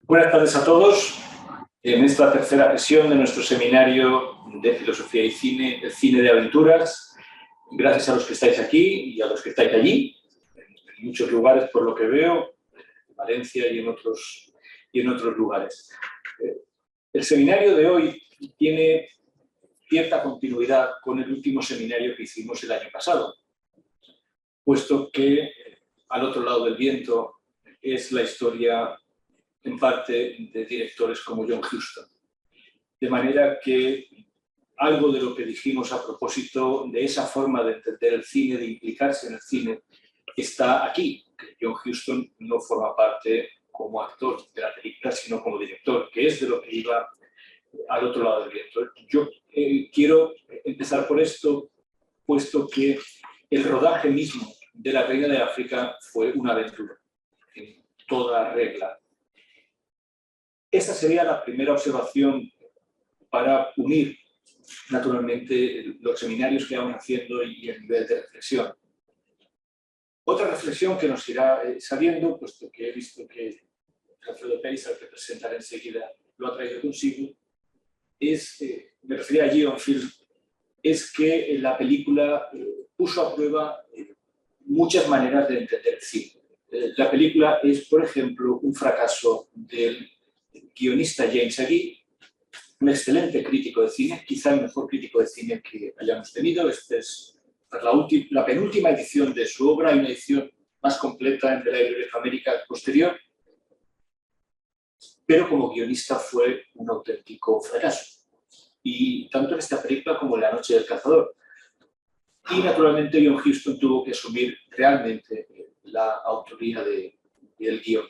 Buenas tardes a todos. En esta tercera sesión de nuestro seminario de Filosofía y Cine, el cine de aventuras, gracias a los que estáis aquí y a los que estáis allí, en muchos lugares por lo que veo, en Valencia y en otros lugares. El seminario de hoy tiene cierta continuidad con el último seminario que hicimos el año pasado, puesto que Al otro lado del viento es la historia en parte de directores como John Huston. De manera que algo de lo que dijimos a propósito de esa forma de entender el cine, de implicarse en el cine, está aquí. Que John Huston no forma parte como actor de la película, sino como director, que es de lo que iba Al otro lado del viento. Yo quiero empezar por esto, puesto que el rodaje mismo de La Reina de África fue una aventura, en toda regla. Esta sería la primera observación para unir, naturalmente, los seminarios que vamos haciendo y el nivel de reflexión. Otra reflexión que nos irá saliendo, puesto que he visto que Alfredo Pérez, al que presentaré enseguida, lo ha traído consigo, es, me refería a Gion Film, es que la película puso a prueba muchas maneras de entender el cine. La película es, por ejemplo, un fracaso del guionista James Agee, un excelente crítico de cine, quizá el mejor crítico de cine que hayamos tenido. Esta es la penúltima edición de su obra, y una edición más completa en The Library of America posterior, pero como guionista fue un auténtico fracaso. Y tanto en esta película como en La Noche del Cazador. Y naturalmente John Huston tuvo que asumir realmente la autoría del guión.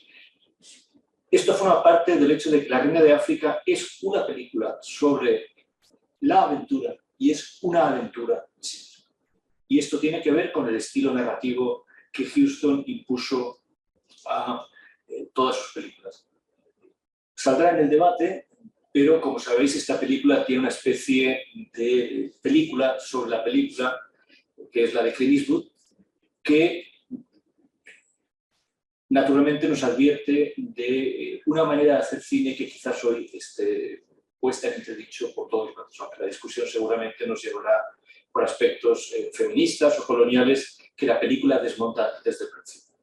Esto forma parte del hecho de que La Reina de África es una película sobre la aventura, y es una aventura en sí misma. Y esto tiene que ver con el estilo narrativo que Huston impuso a todas sus películas. Saldrá en el debate, pero como sabéis, esta película tiene una especie de película sobre la película, que es la de Clint Eastwood, que naturalmente nos advierte de una manera de hacer cine que quizás hoy esté puesta en entredicho por todos los lados, aunque la discusión seguramente nos llevará por aspectos feministas o coloniales que la película desmonta desde el principio.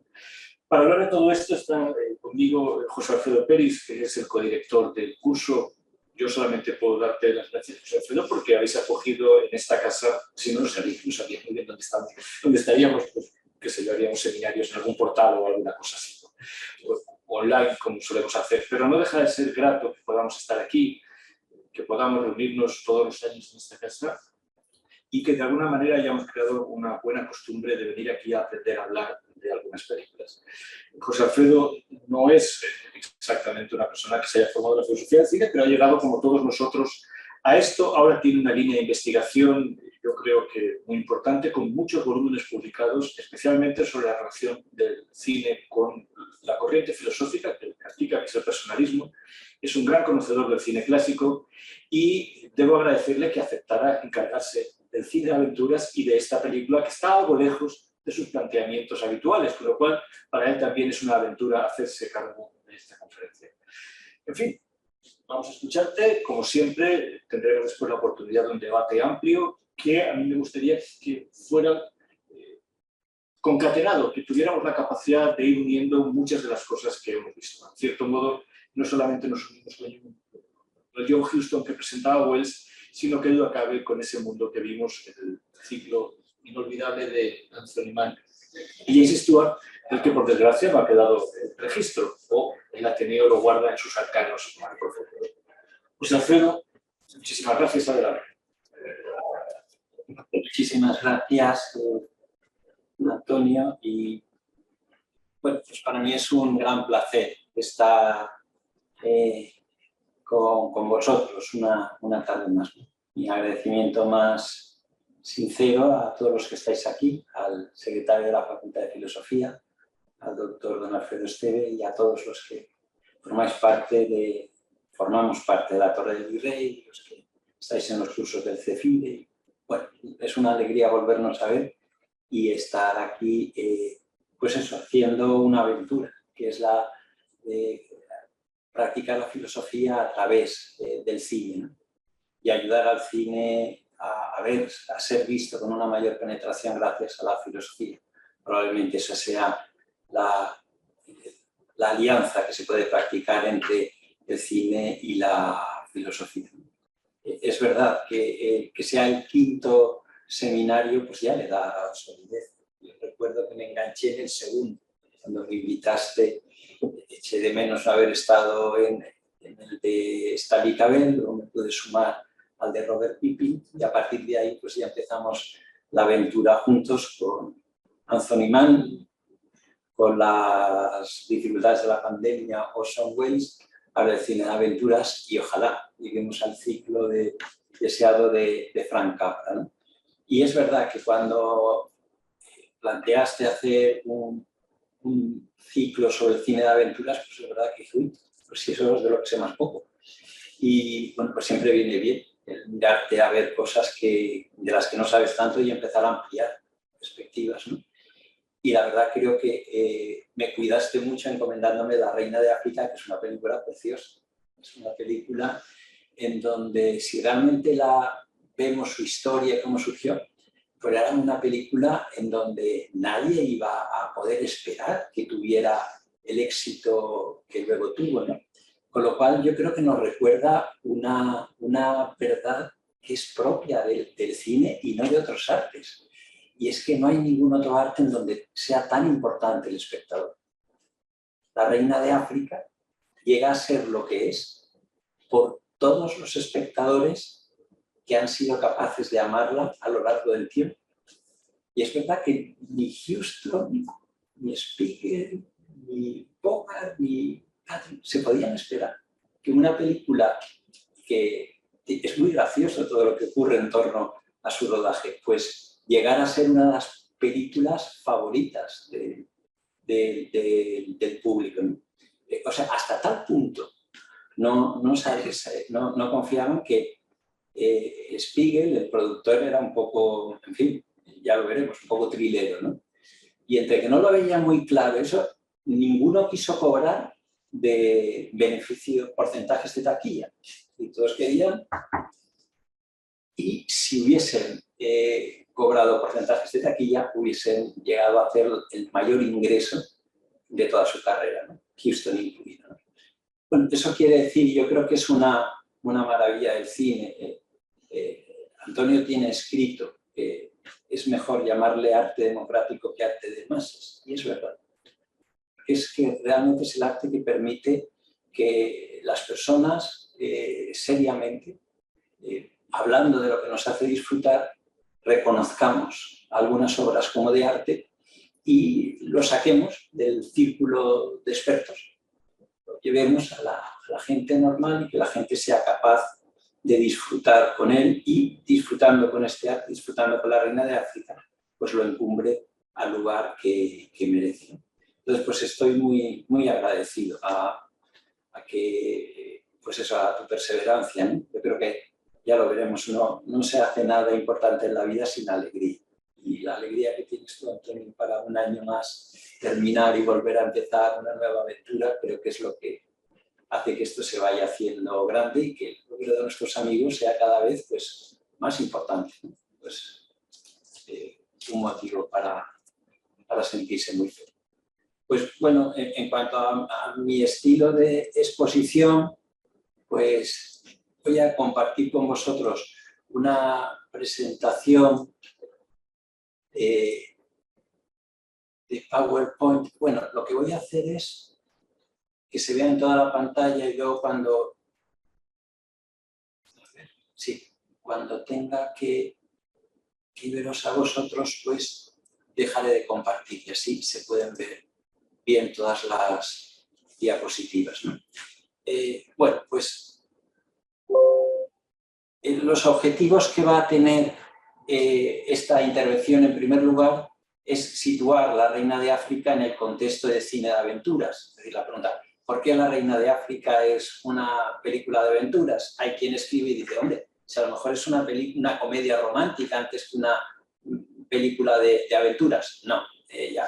Para hablar de todo esto está conmigo José Alfredo Pérez, que es el codirector del curso. Yo solamente puedo darte las gracias, José Alfredo, porque habéis acogido en esta casa, si no sabía muy bien dónde estaríamos, pues, que sé yo, haríamos seminarios en algún portal o alguna cosa así, ¿no? O online, como solemos hacer, pero no deja de ser grato que podamos estar aquí, que podamos reunirnos todos los años en esta casa y que de alguna manera hayamos creado una buena costumbre de venir aquí a aprender a hablar de algunas películas. José Alfredo no es exactamente una persona que se haya formado en la filosofía del cine, pero ha llegado, como todos nosotros, a esto. Ahora tiene una línea de investigación, yo creo que muy importante, con muchos volúmenes publicados, especialmente sobre la relación del cine con la corriente filosófica que practica, que es el personalismo. Es un gran conocedor del cine clásico y debo agradecerle que aceptara encargarse del cine de aventuras y de esta película, que está algo lejos de sus planteamientos habituales, con lo cual para él también es una aventura hacerse cargo de esta conferencia. En fin, vamos a escucharte. Como siempre, tendremos después la oportunidad de un debate amplio que a mí me gustaría que fuera concatenado, que tuviéramos la capacidad de ir uniendo muchas de las cosas que hemos visto. En cierto modo, no solamente nos unimos con el John Huston que presentaba Wells, sino que duda cabe con ese mundo que vimos en el ciclo inolvidable de Anthony Mann y James Stewart, del que por desgracia no ha quedado registro, o el Ateneo lo guarda en sus arcanos más profundos. José Alfredo, muchísimas gracias. Adelante. Muchísimas gracias, Antonio, y bueno, pues para mí es un gran placer estar con vosotros una tarde más. Mi agradecimiento más sincero a todos los que estáis aquí, al secretario de la Facultad de Filosofía, al doctor don Alfredo Esteve y a todos los que formamos parte de la Torre del Virrey, los que estáis en los cursos del CEFIDE. Bueno, es una alegría volvernos a ver y estar aquí, pues eso, haciendo una aventura, que es practicar la filosofía a través del cine, ¿no? Y ayudar al cine a ser visto con una mayor penetración gracias a la filosofía. Probablemente esa sea la alianza que se puede practicar entre el cine y la filosofía. Es verdad que sea el quinto seminario, pues ya le da solidez. Yo recuerdo que me enganché en el segundo, cuando me invitaste, eché de menos haber estado en el de Stanley Cavell, luego me pude sumar al de Robert Pippin, y a partir de ahí pues ya empezamos la aventura juntos con Anthony Mann, con las dificultades de la pandemia, Orson Welles, ahora el cine de aventuras, y ojalá lleguemos al ciclo deseado de Frank Capra, ¿no? Y es verdad que cuando planteaste hacer un ciclo sobre el cine de aventuras, pues es verdad que pues sí, eso es de lo que sé más poco. Y bueno, pues siempre viene bien el mirarte a ver cosas de las que no sabes tanto y empezar a ampliar perspectivas, ¿no? Y la verdad creo que me cuidaste mucho encomendándome La Reina de África, que es una película preciosa. Es una película en donde si realmente vemos su historia, cómo surgió, pues era una película en donde nadie iba a poder esperar que tuviera el éxito que luego tuvo, ¿no? Con lo cual yo creo que nos recuerda una verdad que es propia del cine y no de otros artes. Y es que no hay ningún otro arte en donde sea tan importante el espectador. La Reina de África llega a ser lo que es por todos los espectadores que han sido capaces de amarla a lo largo del tiempo. Y es verdad que ni Huston, ni Spiegel, ni Bogart, ni se podían esperar que una película que es muy gracioso todo lo que ocurre en torno a su rodaje, pues llegar a ser una de las películas favoritas del público, ¿no? O sea, hasta tal punto no confiaban que Spiegel, el productor, era un poco, en fin, ya lo veremos, un poco trilero, ¿no? Y entre que no lo veía muy claro eso, ninguno quiso cobrar de beneficio, porcentajes de taquilla. Y todos querían, y si hubiesen cobrado porcentajes de taquilla, hubiesen llegado a hacer el mayor ingreso de toda su carrera, ¿no? Huston incluido, ¿no? Bueno, eso quiere decir, yo creo que es una maravilla del cine. Antonio tiene escrito que es mejor llamarle arte democrático que arte de masas, y es verdad. Es que realmente es el arte que permite que las personas seriamente, hablando de lo que nos hace disfrutar, reconozcamos algunas obras como de arte y lo saquemos del círculo de expertos, lo llevemos a la gente normal y que la gente sea capaz de disfrutar con él, y disfrutando con este arte, disfrutando con La Reina de África, pues lo encumbre al lugar que merece. Entonces, pues estoy muy, muy agradecido a tu perseverancia, ¿no? Yo creo que ya lo veremos, no se hace nada importante en la vida sin alegría. Y la alegría que tienes tú, Antonio, para un año más terminar y volver a empezar una nueva aventura, creo que es lo que hace que esto se vaya haciendo grande y que el número de nuestros amigos sea cada vez pues, más importante, ¿no? Pues, un motivo para sentirse muy feliz. Pues bueno, en cuanto a mi estilo de exposición, pues voy a compartir con vosotros una presentación de PowerPoint. Bueno, lo que voy a hacer es que se vea en toda la pantalla y luego cuando tenga que veros a vosotros, pues dejaré de compartir y así se pueden ver bien todas las diapositivas, ¿no? Bueno, pues los objetivos que va a tener esta intervención, en primer lugar, es situar La Reina de África en el contexto de cine de aventuras. Es decir, la pregunta, ¿por qué La Reina de África es una película de aventuras? Hay quien escribe y dice, hombre, si a lo mejor es una comedia romántica antes que una película de aventuras. No,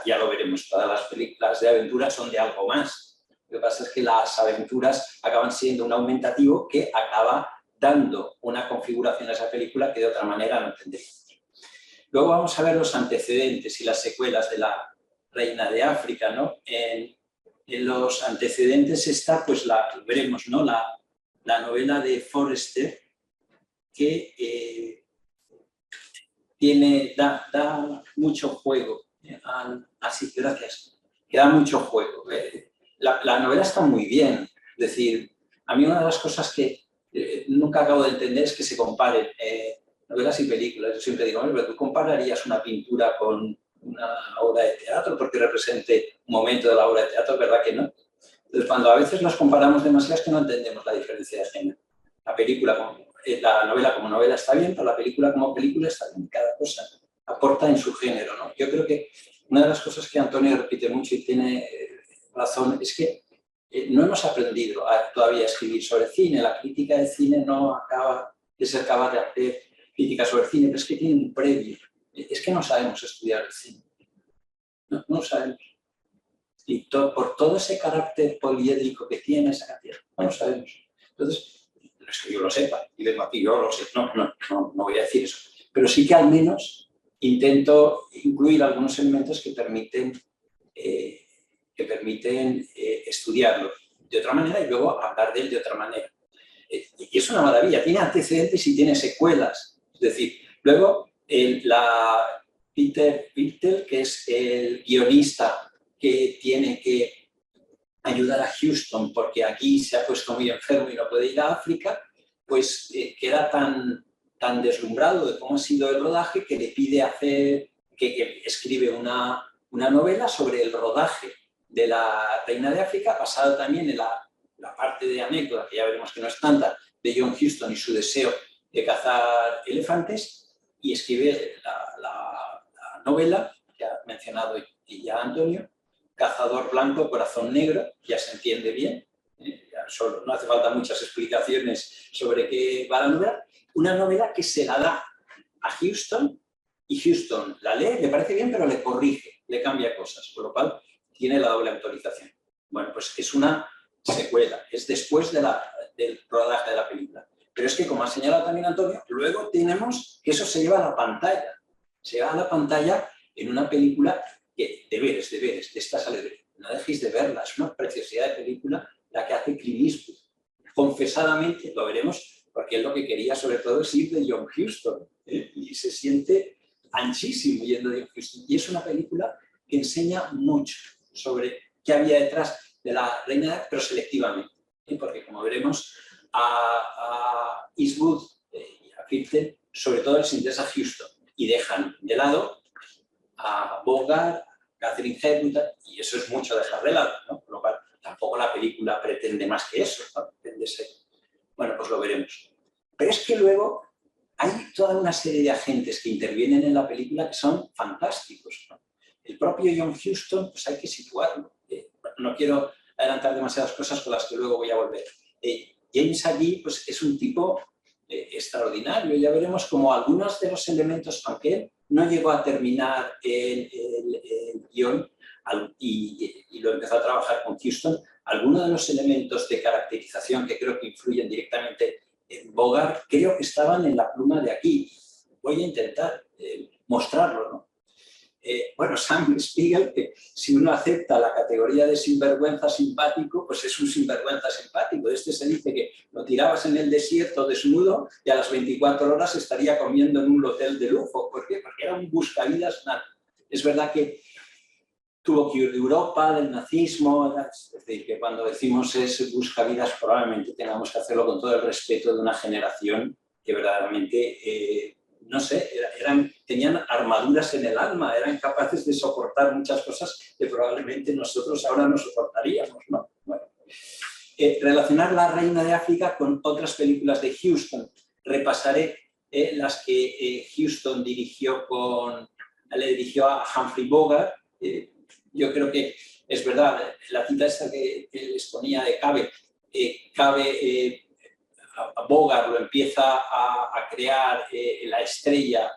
ya lo veremos, todas las películas de aventuras son de algo más. Lo que pasa es que las aventuras acaban siendo un aumentativo que acaba dando una configuración a esa película que de otra manera no tendríamos. Luego vamos a ver los antecedentes y las secuelas de La Reina de África, ¿no? En los antecedentes está, pues veremos, ¿no? La novela de Forster, que da mucho juego. Así, gracias. Que da mucho juego. La novela está muy bien. Es decir, a mí una de las cosas que nunca acabo de entender es que se comparen novelas y películas. Yo siempre digo, pero tú compararías una pintura con una obra de teatro porque represente un momento de la obra de teatro, ¿verdad que no? Entonces, cuando a veces nos comparamos demasiado es que no entendemos la diferencia de género. La novela como novela está bien, pero la película como película está bien. Cada cosa aporta en su género, ¿no? Yo creo que una de las cosas que Antonio repite mucho y tiene razón es que no hemos aprendido todavía a escribir sobre cine. La crítica de cine no acaba de ser capaz de hacer crítica sobre cine, pero es que tiene un previo. Es que no sabemos estudiar el cine. No sabemos. Y por todo ese carácter poliédrico que tiene esa canción, no lo sabemos. Entonces, no es que yo lo sepa, y vengo aquí, yo lo sé, no voy a decir eso. Pero sí que al menos intento incluir algunos elementos que permiten estudiarlo de otra manera y luego hablar de él de otra manera. Y es una maravilla, tiene antecedentes y tiene secuelas. Es decir, luego Peter Birtel, que es el guionista que tiene que ayudar a Huston porque aquí se ha puesto muy enfermo y no puede ir a África, pues queda tan deslumbrado de cómo ha sido el rodaje que le pide que escribe una novela sobre el rodaje de La Reina de África, basada también en la parte de anécdota, que ya veremos que no es tanta, de John Huston y su deseo de cazar elefantes, y escribe la novela, que ha mencionado ya Antonio, Cazador blanco, corazón negro, ya se entiende bien, no hace falta muchas explicaciones sobre qué va la novela, una novela que se la da a Huston, y Huston la lee, le parece bien, pero le corrige, le cambia cosas, por lo cual tiene la doble autorización. Bueno, pues es una secuela, es después del rodaje de la película. Pero es que, como ha señalado también Antonio, luego tenemos que eso se lleva a la pantalla. Se lleva a la pantalla en una película que, deberes, de esta sale, no dejéis de verla, es una preciosidad de película la que hace Clint Eastwood. Confesadamente, lo veremos, porque él lo que quería sobre todo es ir de John Huston, y se siente anchísimo yendo de John Huston. Y es una película que enseña mucho sobre qué había detrás de La Reina, pero selectivamente, porque como veremos, a Eastwood y a Birtel sobre todo les interesa Huston y dejan de lado a Bogart, a Catherine Hepburn, y eso es mucho dejar de lado, ¿no? Por lo cual tampoco la película pretende más que eso, ¿no? Pretende ser. Bueno, pues lo veremos. Pero es que luego hay toda una serie de agentes que intervienen en la película que son fantásticos, ¿no? El propio John Huston, pues hay que situarlo. No quiero adelantar demasiadas cosas con las que luego voy a volver. James allí pues, es un tipo extraordinario. Ya veremos como algunos de los elementos, aunque él no llegó a terminar el guión y lo empezó a trabajar con Huston, algunos de los elementos de caracterización que creo que influyen directamente en Bogart, creo que estaban en la pluma de aquí. Voy a intentar mostrarlo, ¿no? Bueno, Sam Spiegel, que si uno acepta la categoría de sinvergüenza simpático, pues es un sinvergüenza simpático. De este se dice que lo tirabas en el desierto desnudo y a las 24 horas estaría comiendo en un hotel de lujo. ¿Por qué? Porque era un buscavidas. Es verdad que tuvo que ir de Europa, del nazismo, es decir, que cuando decimos es buscavidas probablemente tengamos que hacerlo con todo el respeto de una generación que verdaderamente... no sé, tenían armaduras en el alma, eran capaces de soportar muchas cosas que probablemente nosotros ahora no soportaríamos, ¿no? Bueno, relacionar La Reina de África con otras películas de Huston. Repasaré las que Huston le dirigió a Humphrey Bogart. Yo creo que es verdad, la cita esta que les ponía de Cabe, Bogart lo empieza a crear la estrella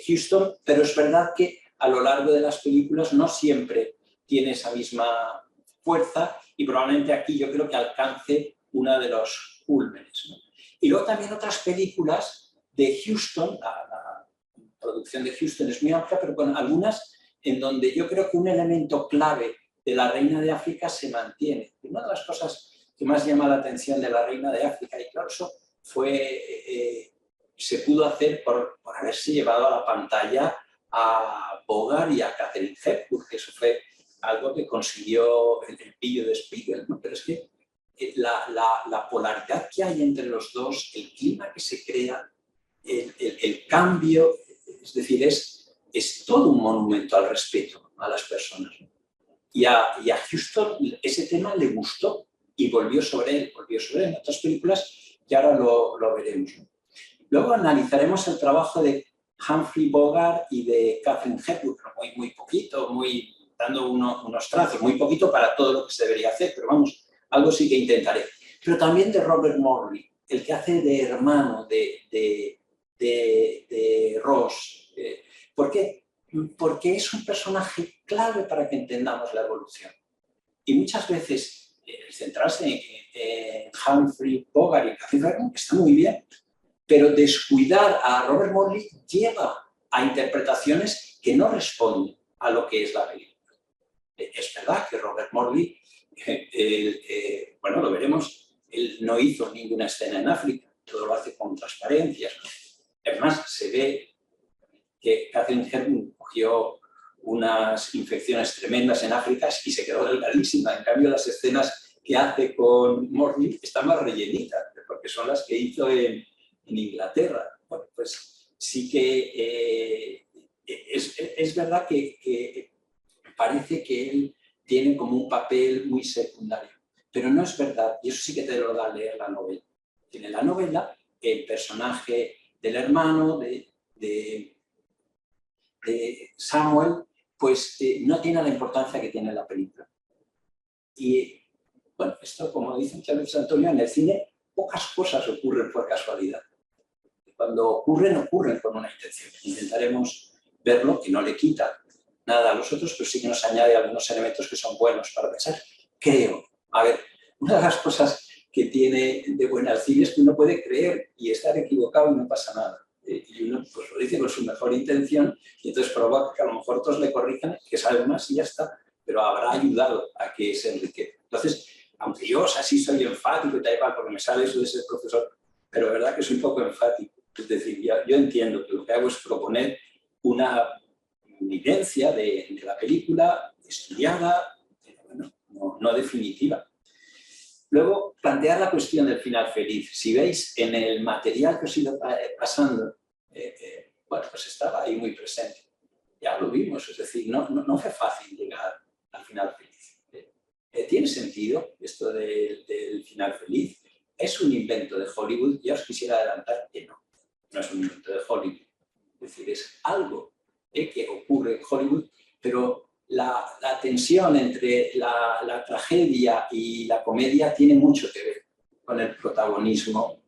Huston, pero es verdad que a lo largo de las películas no siempre tiene esa misma fuerza y probablemente aquí yo creo que alcance uno de los cúlmenes, ¿no? Y luego también otras películas de Huston, la producción de Huston es muy amplia, pero con algunas en donde yo creo que un elemento clave de La Reina de África se mantiene. Una de las cosas que más llama la atención de La Reina de África, y claro, eso se pudo hacer por haberse llevado a la pantalla a Bogart y a Katharine Hepburn, que eso fue algo que consiguió el pillo de Spiegel, ¿no? Pero es que la polaridad que hay entre los dos, el clima que se crea, el cambio, es decir, es todo un monumento al respeto a las personas, ¿no? Y a Huston ese tema le gustó y volvió sobre él en otras películas que ahora lo veremos, ¿no? Luego analizaremos el trabajo de Humphrey Bogart y de Katharine Hepburn, muy poquito, dando unos trazos, muy poquito para todo lo que se debería hacer, pero vamos, algo sí que intentaré. Pero también de Robert Morley, el que hace de hermano de Ross. ¿Por qué? Porque es un personaje clave para que entendamos la evolución. Y muchas veces centrarse en Humphrey Bogart y Katharine Hepburn está muy bien, pero descuidar a Robert Morley lleva a interpretaciones que no responden a lo que es la película. Es verdad que Robert Morley, bueno, lo veremos, él no hizo ninguna escena en África, todo lo hace con transparencias, ¿no? Además, se ve que Katharine Hepburn cogió unas infecciones tremendas en África y se quedó delgadísima. En cambio, las escenas que hace con Morley están más rellenitas, porque son las que hizo en Inglaterra. Bueno, pues sí que es verdad que parece que él tiene como un papel muy secundario, pero no es verdad, y eso sí que te lo da a leer la novela. En la novela, el personaje del hermano de Samuel, pues no tiene la importancia que tiene la película. Y bueno, esto, como dice Luis Antonio, en el cine pocas cosas ocurren por casualidad. Cuando ocurren con una intención. Intentaremos verlo, que no le quita nada a los otros, pero sí que nos añade algunos elementos que son buenos para pensar. Creo. A ver, una de las cosas que tiene de buena el cine es que uno puede creer y estar equivocado y no pasa nada. Y uno pues, lo dice con su mejor intención y entonces provoca que a lo mejor otros le corrijan, que sabe más y ya está, pero habrá ayudado a que se enriquezca. Entonces, aunque yo así soy enfático y tal, porque me sale eso de ser profesor, pero es verdad que soy un poco enfático. Es decir, yo entiendo que lo que hago es proponer una vivencia de la película estudiada, pero bueno, no definitiva. Luego, plantear la cuestión del final feliz. Si veis, en el material que os he ido pasando, bueno, pues estaba ahí muy presente. Ya lo vimos, es decir, no fue fácil llegar al final feliz. ¿Tiene sentido esto del final feliz? ¿Es un invento de Hollywood? Ya os quisiera adelantar que no es un invento de Hollywood. Es decir, es algo que ocurre en Hollywood, pero la tensión entre la tragedia y la comedia tiene mucho que ver con el protagonismo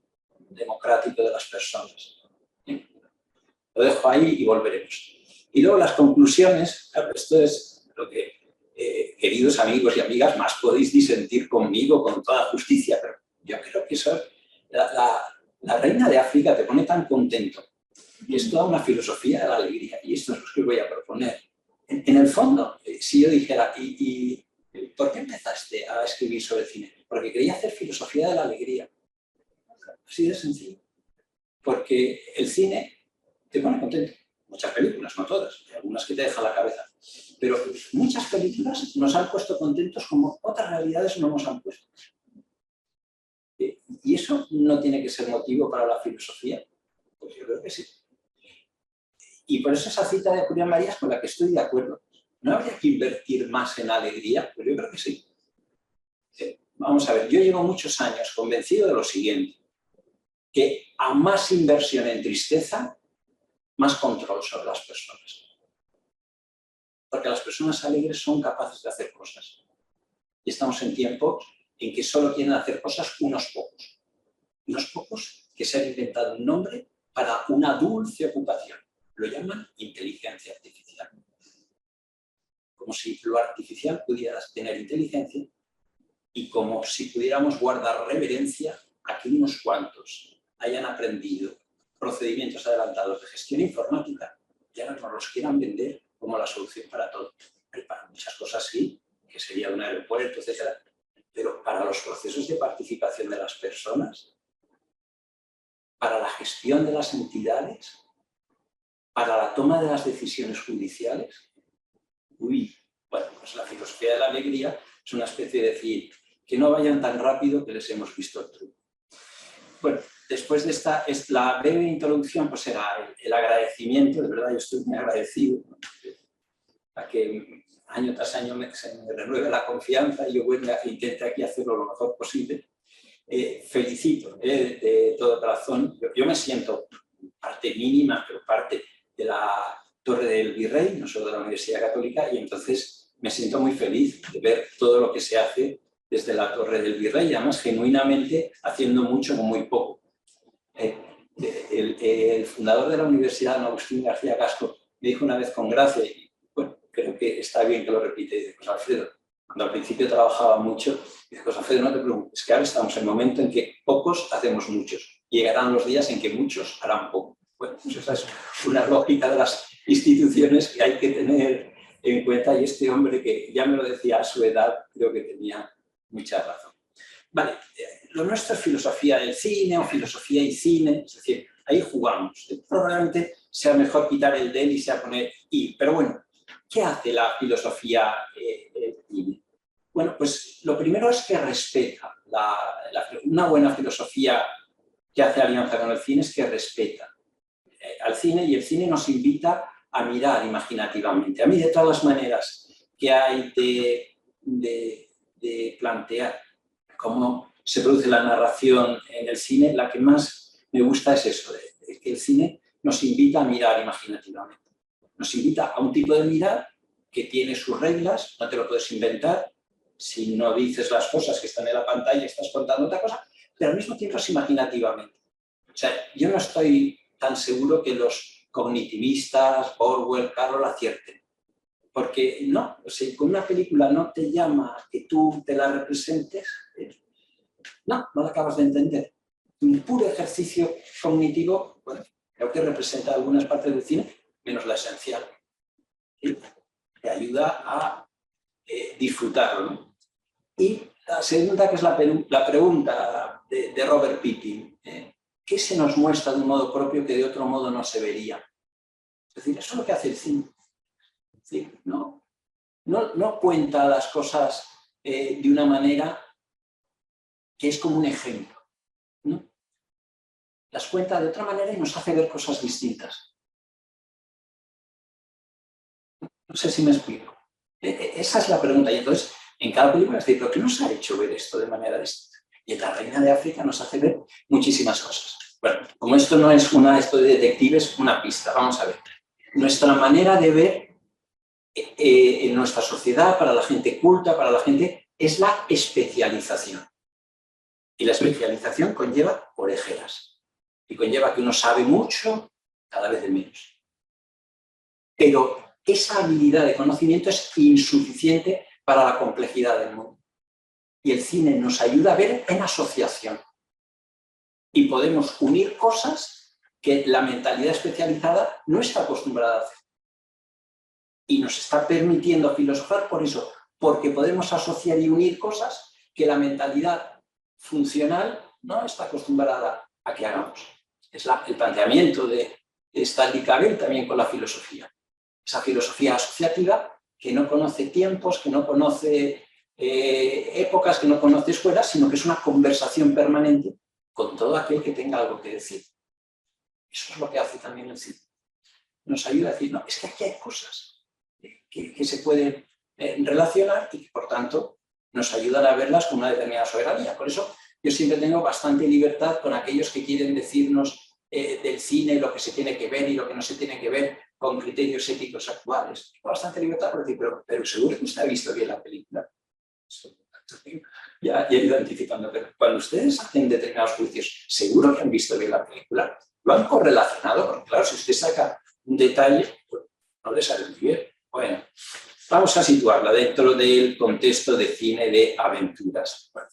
democrático de las personas. Lo dejo ahí y volveremos. Y luego las conclusiones, claro, esto es lo que, queridos amigos y amigas, más podéis disentir conmigo con toda justicia, pero yo creo que eso, la Reina de África te pone tan contento y es toda una filosofía de la alegría, y esto es lo que voy a proponer. En el fondo, si yo dijera, ¿y por qué empezaste a escribir sobre el cine? Porque quería hacer filosofía de la alegría. Así de sencillo. Porque el cine te pone contento. Muchas películas, no todas, hay algunas que te dejan la cabeza. Pero muchas películas nos han puesto contentos como otras realidades no nos han puesto. ¿Y eso no tiene que ser motivo para la filosofía? Pues yo creo que sí. Y por eso esa cita de Julián Marías con la que estoy de acuerdo. ¿No habría que invertir más en alegría? Pues yo creo que sí. Vamos a ver, yo llevo muchos años convencido de lo siguiente, que a más inversión en tristeza, más control sobre las personas. Porque las personas alegres son capaces de hacer cosas. Y estamos en tiempos en que solo quieren hacer cosas unos pocos. Unos pocos que se han inventado un nombre para una dulce ocupación. Lo llaman inteligencia artificial. Como si lo artificial pudiera tener inteligencia y como si pudiéramos guardar reverencia a que unos cuantos hayan aprendido procedimientos adelantados de gestión informática y ahora nos los quieran vender como la solución para todo. Pero para muchas cosas sí, que sería un aeropuerto, etcétera. Pero para los procesos de participación de las personas, para la gestión de las entidades, para la toma de las decisiones judiciales, bueno, pues la filosofía de la alegría es una especie de decir que no vayan tan rápido que les hemos visto el truco. Bueno, después de la breve introducción, pues era el agradecimiento, de verdad yo estoy muy agradecido a que año tras año se me renueve la confianza y yo intente aquí hacerlo lo mejor posible. Felicito de todo corazón, yo me siento parte mínima, pero parte de la Torre del Virrey, no solo de la Universidad Católica, y entonces me siento muy feliz de ver todo lo que se hace desde la Torre del Virrey, y además genuinamente haciendo mucho con muy poco. El fundador de la universidad, don Agustín García Casco, me dijo una vez con gracia, y bueno, creo que está bien que lo repite, dice, pues Alfredo, cuando al principio trabajaba mucho, dice, pues Alfredo, no te preocupes, que ahora estamos en el momento en que pocos hacemos muchos, llegarán los días en que muchos harán poco. Bueno, pues esa es una lógica de las instituciones que hay que tener en cuenta, y este hombre, que ya me lo decía a su edad, creo que tenía mucha razón. Vale, lo nuestro es filosofía del cine o filosofía y cine, es decir, ahí jugamos. Probablemente sea mejor quitar el del y sea poner y, pero bueno, ¿qué hace la filosofía del cine? Bueno, pues lo primero es que respeta. Una buena filosofía que hace alianza con el cine es que respeta al cine, y el cine nos invita a mirar imaginativamente. A mí, de todas las maneras que hay de plantear cómo se produce la narración en el cine, la que más me gusta es eso, de que el cine nos invita a mirar imaginativamente. Nos invita a un tipo de mirar que tiene sus reglas, no te lo puedes inventar, si no dices las cosas que están en la pantalla estás contando otra cosa, pero al mismo tiempo es imaginativamente. O sea, yo no estoy tan seguro que los cognitivistas, Orwell, Carroll, acierten. Porque no, o sea, con una película no te llama a que tú te la representes, no la acabas de entender. Un puro ejercicio cognitivo, bueno, creo que representa algunas partes del cine, menos la esencial. ¿Sí? Te ayuda a disfrutarlo, ¿no? Y la segunda, que es la pregunta de Robert Pippin, ¿qué se nos muestra de un modo propio que de otro modo no se vería? Es decir, eso es lo que hace el cine. Es decir, no cuenta las cosas de una manera que es como un ejemplo, ¿no? Las cuenta de otra manera y nos hace ver cosas distintas. No sé si me explico. Esa es la pregunta. Y entonces, en cada película es decir, ¿pero qué nos ha hecho ver esto de manera distinta? Y en La Reina de África nos hace ver muchísimas cosas. Bueno, como esto no es esto de detectives, una pista. Vamos a ver. Nuestra manera de ver en nuestra sociedad, para la gente culta, para la gente, es la especialización. Y la especialización conlleva orejeras. Y conlleva que uno sabe mucho, cada vez de menos. Pero esa habilidad de conocimiento es insuficiente para la complejidad del mundo. Y el cine nos ayuda a ver en asociación. Y podemos unir cosas que la mentalidad especializada no está acostumbrada a hacer. Y nos está permitiendo filosofar por eso, porque podemos asociar y unir cosas que la mentalidad funcional no está acostumbrada a que hagamos. Es el planteamiento de Stanley Cavell también con la filosofía. Esa filosofía asociativa que no conoce tiempos, que no conoce épocas, que no conoce escuelas, sino que es una conversación permanente con todo aquel que tenga algo que decir. Eso es lo que hace también el cine. Nos ayuda a decir, no, es que aquí hay cosas que se pueden relacionar y que, por tanto, nos ayudan a verlas con una determinada soberanía. Por eso yo siempre tengo bastante libertad con aquellos que quieren decirnos del cine lo que se tiene que ver y lo que no se tiene que ver con criterios éticos actuales. Tengo bastante libertad por decir, pero seguro que usted ha visto bien la película. Ya he ido anticipando, pero cuando ustedes hacen determinados juicios, seguro que han visto bien la película. Lo han correlacionado, porque claro, si usted saca un detalle, pues no le sale muy bien. Bueno, Vamos a situarla dentro del contexto de cine de aventuras. Bueno,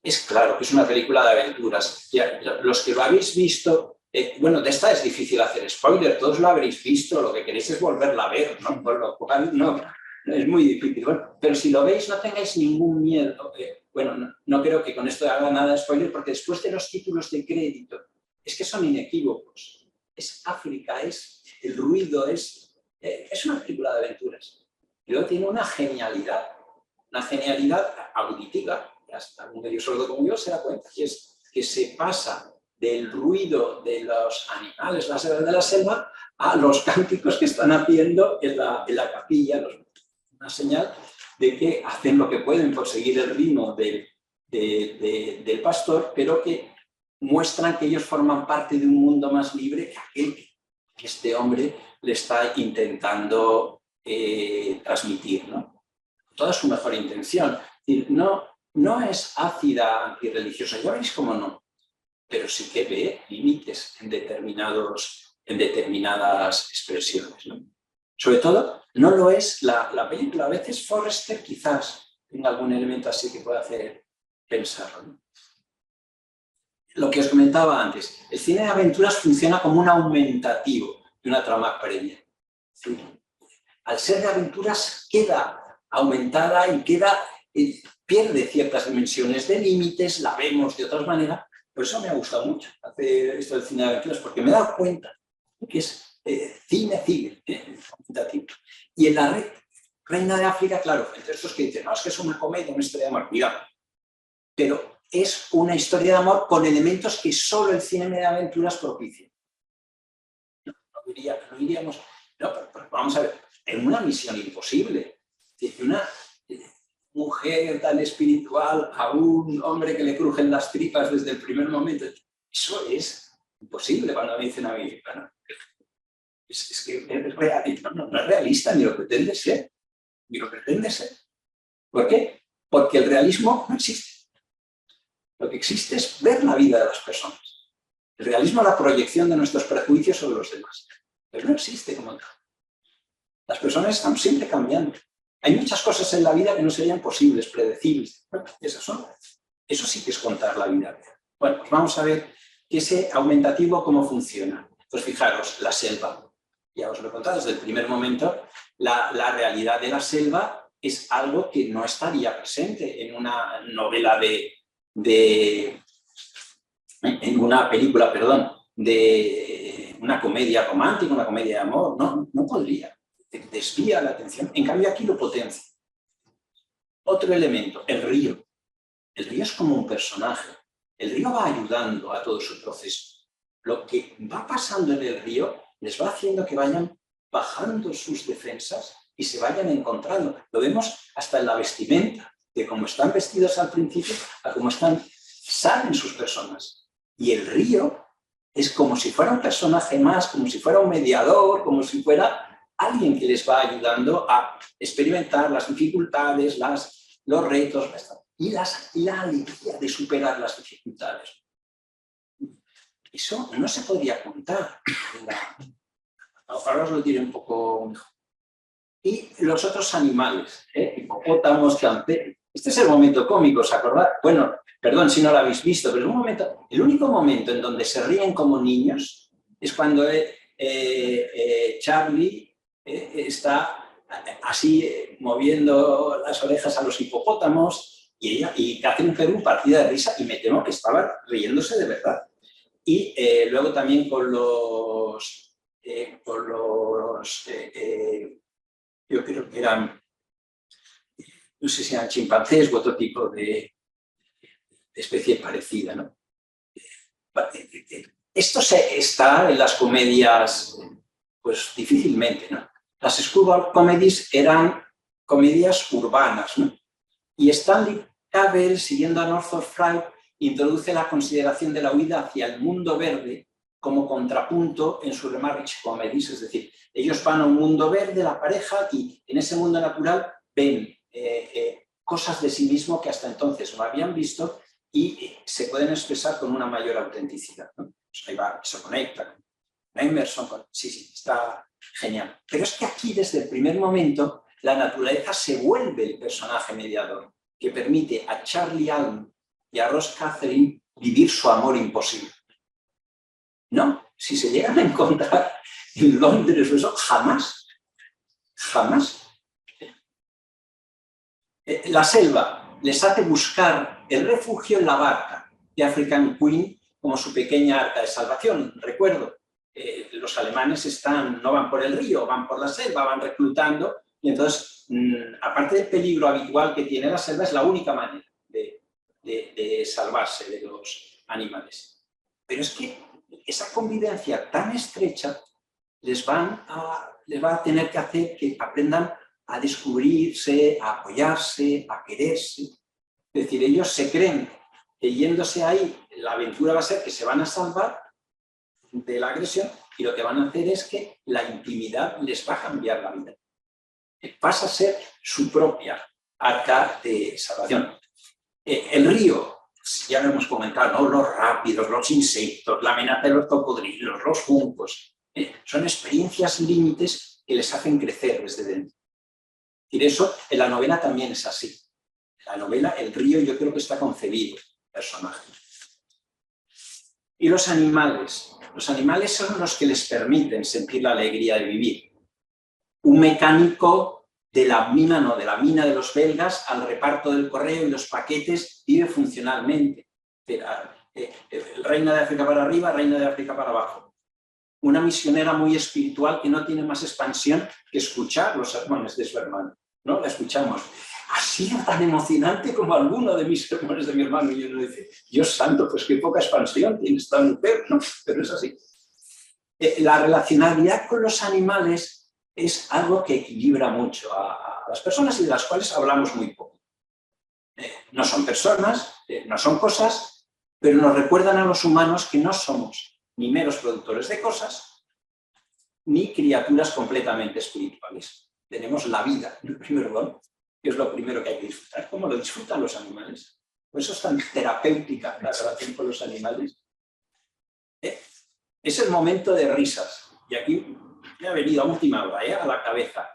es claro que es una película de aventuras. Ya, los que lo habéis visto, bueno, de esta es difícil hacer spoiler, todos lo habréis visto, lo que queréis es volverla a ver, ¿no? Por lo cual no, es muy difícil. Bueno, pero si lo veis, no tengáis ningún miedo. Bueno, no creo que con esto haga nada de spoiler, porque después de los títulos de crédito, es que son inequívocos. Es África, es el ruido, es una película de aventuras. Y luego tiene una genialidad auditiva. Hasta un medio sordo como yo se da cuenta, y es que se pasa del ruido de los animales de la selva a los cánticos que están haciendo en la capilla, una señal de que hacen lo que pueden por seguir el ritmo del pastor, pero que muestran que ellos forman parte de un mundo más libre que aquel que este hombre le está intentando transmitir, ¿no? Toda su mejor intención. Es decir, no es ácida antirreligiosa, ya veréis cómo no, pero sí que ve límites en determinadas expresiones, ¿no? Sobre todo, no lo es la película. A veces Forrester quizás tenga algún elemento así que pueda hacer pensarlo, ¿no? Lo que os comentaba antes, el cine de aventuras funciona como un aumentativo de una trama previa. ¿Sí? Al ser de aventuras queda aumentada y pierde ciertas dimensiones de límites, la vemos de otras maneras. Por eso me ha gustado mucho hacer esto del cine de aventuras, porque me he dado cuenta que es cine aumentativo. Y en la Reina de África, claro, entre estos que dicen, no, es que es una comedia, una historia de amor, mira, pero es una historia de amor con elementos que solo el cine de aventuras propicia. No iríamos, pero vamos a ver, en una misión imposible, una mujer tan espiritual a un hombre que le crujen las tripas desde el primer momento, eso es imposible cuando me dicen a mí, bueno, es que es realista, no es realista ni lo pretende ser, ¿Por qué? Porque el realismo no existe. Lo que existe es ver la vida de las personas. El realismo es la proyección de nuestros prejuicios sobre los demás, pero no existe como tal. Las personas están siempre cambiando. Hay muchas cosas en la vida que no serían posibles, predecibles. Bueno, eso sí que es contar la vida. Bueno, pues vamos a ver que ese aumentativo cómo funciona. Pues fijaros, la selva. Ya os lo he contado desde el primer momento. La realidad de la selva es algo que no estaría presente en una novela en una película, de una comedia romántica, una comedia de amor. No podría. Desvía la atención. En cambio, aquí lo potencia. Otro elemento, el río. El río es como un personaje. El río va ayudando a todo su proceso. Lo que va pasando en el río les va haciendo que vayan bajando sus defensas y se vayan encontrando. Lo vemos hasta en la vestimenta, de cómo están vestidos al principio a cómo salen sus personas. Y el río es como si fuera un personaje más, como si fuera un mediador, como si fuera alguien que les va ayudando a experimentar las dificultades, los retos y la alegría de superar las dificultades. Eso no se podría contar. Ahora os lo diré un poco mejor. Y los otros animales, hipopótamos, camperos. Este es el momento cómico, ¿os acordáis? Bueno, perdón si no lo habéis visto, pero el único momento en donde se ríen como niños es cuando Charlie está así moviendo las orejas a los hipopótamos y Catherine Perú partida de risa y me temo que estaba riéndose de verdad. Y luego también con los yo creo que eran, no sé si eran chimpancés u otro tipo de especie parecida, ¿no? Esto está en las comedias, pues difícilmente, ¿no? Las screwball comedies eran comedias urbanas, ¿no? Y Stanley Cavell, siguiendo a Northrop Frye, introduce la consideración de la huida hacia el mundo verde como contrapunto en sus Marriage Comedies, es decir, ellos van a un mundo verde, la pareja, y en ese mundo natural ven cosas de sí mismo que hasta entonces no habían visto y se pueden expresar con una mayor autenticidad, ¿no? Pues ahí va, eso conecta con Emerson, sí, está genial. Pero es que aquí, desde el primer momento, la naturaleza se vuelve el personaje mediador, que permite a Charlie Allen y a Ross Catherine vivir su amor imposible. No, si se llegan a encontrar en Londres o eso, jamás, jamás. La selva les hace buscar el refugio en la barca de African Queen como su pequeña arca de salvación. Recuerdo, los alemanes no van por el río, van por la selva, van reclutando, y entonces, aparte del peligro habitual que tiene la selva, es la única manera de salvarse de los animales. Pero es que esa convivencia tan estrecha les va a tener que hacer que aprendan a descubrirse, a apoyarse, a quererse. Es decir, ellos se creen que yéndose ahí, la aventura va a ser que se van a salvar de la agresión, y lo que van a hacer es que la intimidad les va a cambiar la vida. Pasa a ser su propia arca de salvación. El río, ya lo hemos comentado, ¿no? Los rápidos, los insectos, la amenaza de los cocodrilos, los juncos, son experiencias límites que les hacen crecer desde dentro. Y eso en la novela también es así. En la novela, el río, yo creo que está concebido, personaje. Y los animales son los que les permiten sentir la alegría de vivir. Un mecánico de la mina de los belgas al reparto del correo y los paquetes vive funcionalmente. Reina de África para arriba, reina de África para abajo. Una misionera muy espiritual que no tiene más expansión que escuchar los sermones de su hermano. ¿No? La escuchamos. Ha sido tan emocionante como alguno de mis sermones de mi hermano. Y uno dice, Dios santo, pues qué poca expansión tiene esta mujer, ¿no? Pero es así. La relacionalidad con los animales es algo que equilibra mucho a las personas y de las cuales hablamos muy poco. No son personas, no son cosas, pero nos recuerdan a los humanos que no somos ni meros productores de cosas, ni criaturas completamente espirituales. Tenemos la vida, el primer don, que es lo primero que hay que disfrutar. ¿Cómo lo disfrutan los animales? Por eso es tan terapéutica la relación con los animales. Es el momento de risas. Y aquí me ha venido a última hora a la cabeza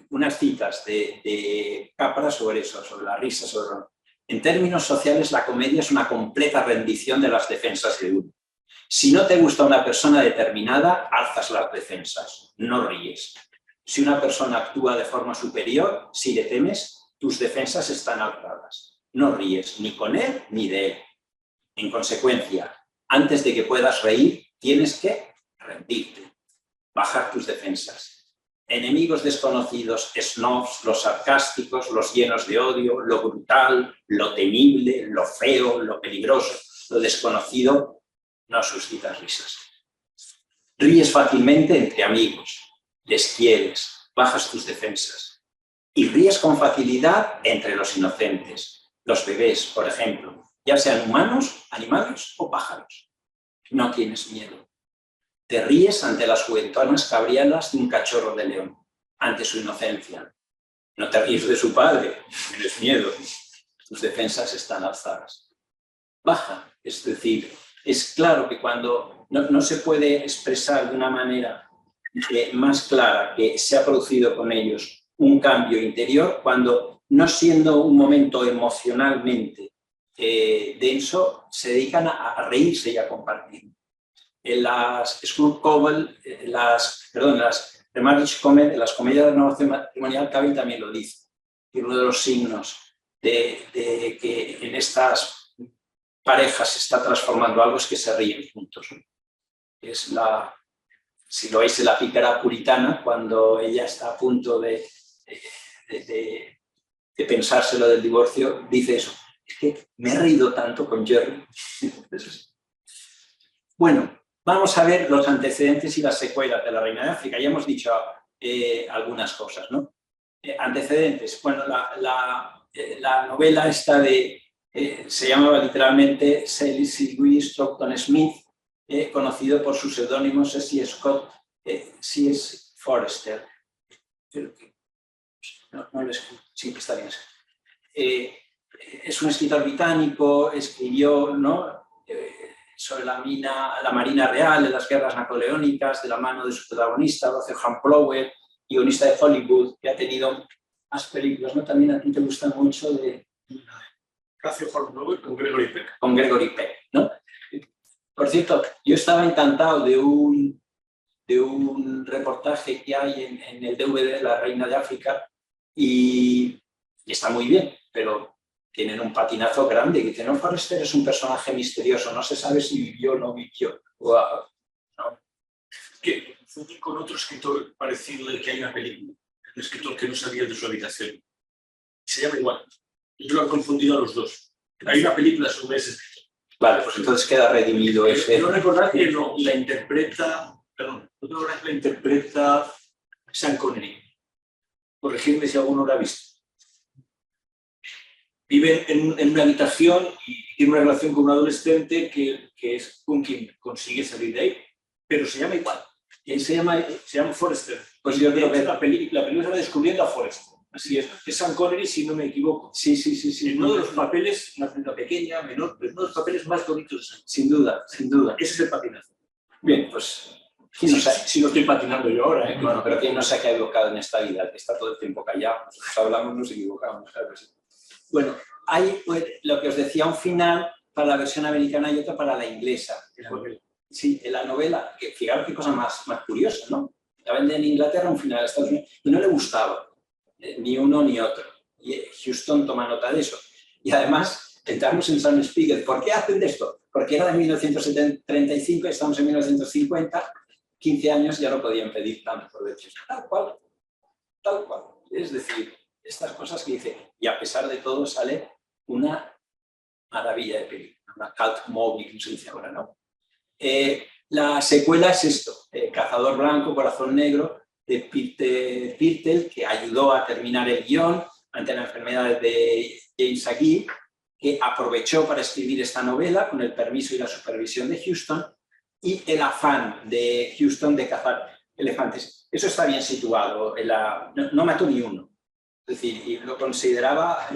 unas citas de Capra sobre eso, sobre la risa. En términos sociales, la comedia es una completa rendición de las defensas de uno. Si no te gusta una persona determinada, alzas las defensas, no ríes. Si una persona actúa de forma superior, si le temes, tus defensas están alzadas. No ríes ni con él ni de él. En consecuencia, antes de que puedas reír, tienes que rendirte, bajar tus defensas. Enemigos desconocidos, snobs, los sarcásticos, los llenos de odio, lo brutal, lo temible, lo feo, lo peligroso, lo desconocido, no suscitas risas. Ríes fácilmente entre amigos, les quieres, bajas tus defensas. Y ríes con facilidad entre los inocentes, los bebés, por ejemplo, ya sean humanos, animales o pájaros. No tienes miedo. Te ríes ante las juguetonas cabriolas de un cachorro de león, ante su inocencia. No te ríes de su padre, tienes miedo. Tus defensas están alzadas. Baja, es decir, es claro que cuando no se puede expresar de una manera más clara que se ha producido con ellos un cambio interior, cuando no siendo un momento emocionalmente denso, se dedican a reírse y a compartir. En las las Remarriage Comedy, en las comedias de renovación matrimonial, Cavill también lo dice. Y uno de los signos de que en estas parejas se está transformando algo es que se ríen juntos. Es si lo veis, la pícara puritana, cuando ella está a punto de pensarse lo del divorcio, dice eso. Es que me he reído tanto con Jerry. Bueno, vamos a ver los antecedentes y las secuelas de La Reina de África. Ya hemos dicho algunas cosas, ¿no? Antecedentes. Bueno, la novela esta se llamaba literalmente Cecil Louis Stockton Smith, conocido por su seudónimo C.S. Scott, C.S. Forester. No lo escucho. Sí, está bien. Es un escritor británico, escribió, ¿no?, sobre la Marina Real en las guerras napoleónicas, de la mano de su protagonista, Roger Hamplowell, guionista de Hollywood, que ha tenido más películas, ¿no? También a ti te gusta mucho de... Horacio Hornblower con Gregory Peck. Con Gregory Peck, ¿no? Por cierto, yo estaba encantado de un reportaje que hay en el DVD de La Reina de África y está muy bien, pero tienen un patinazo grande que dice, no, Forrester es un personaje misterioso, no se sabe si vivió o no vivió. Wow, ¿no? Que confundí con otro escritor parecido del que hay una película, un escritor que no sabía de su habitación. Se llama igual. Yo lo he confundido a los dos. Hay una película sobre ese escritor. Vale, pues entonces queda redimido ese. Quiero recordar que no, la interpreta Sean Connery. Corregidme si alguno lo ha visto. Vive en una habitación y tiene una relación con un adolescente que es con quien consigue salir de ahí, pero se llama igual. Y ahí se llama Forrester. Pues yo creo que la película se va descubriendo a Forrester. Así es Sean Connery, si no me equivoco. Sí. En uno de los papeles, una película pequeña, menor, pero uno de los papeles más bonitos de Sean Connery. Sin duda, sin duda. Ese es el patinazo. Bien, pues... Si lo estoy patinando yo ahora, ¿eh? Bueno, pero ¿quién no se ha equivocado en esta vida? Que está todo el tiempo callado. Nosotros hablamos, nos equivocamos, claro que sí. Bueno, hay lo que os decía, un final para la versión americana y otro para la inglesa. Sí, en la novela, que fijaros qué cosa más curiosa, ¿no? La venden en Inglaterra, un final de Estados Unidos, y no le gustaba, ni uno ni otro. Y Huston toma nota de eso. Y además, entramos en Sam Spiegel. ¿Por qué hacen esto? Porque era de 1935, estamos en 1950, 15 años ya no podían pedir tanto por derechos. Tal cual. Es decir, estas cosas que dice, y a pesar de todo sale una maravilla de película, una cult movie, como se dice ahora, ¿no? La secuela es esto, Cazador Blanco, Corazón Negro, de Peter Pirtel, que ayudó a terminar el guión ante la enfermedad de James Agee, que aprovechó para escribir esta novela con el permiso y la supervisión de Huston, y el afán de Huston de cazar elefantes. Eso está bien situado, no mató ni uno. Es decir, y lo consideraba,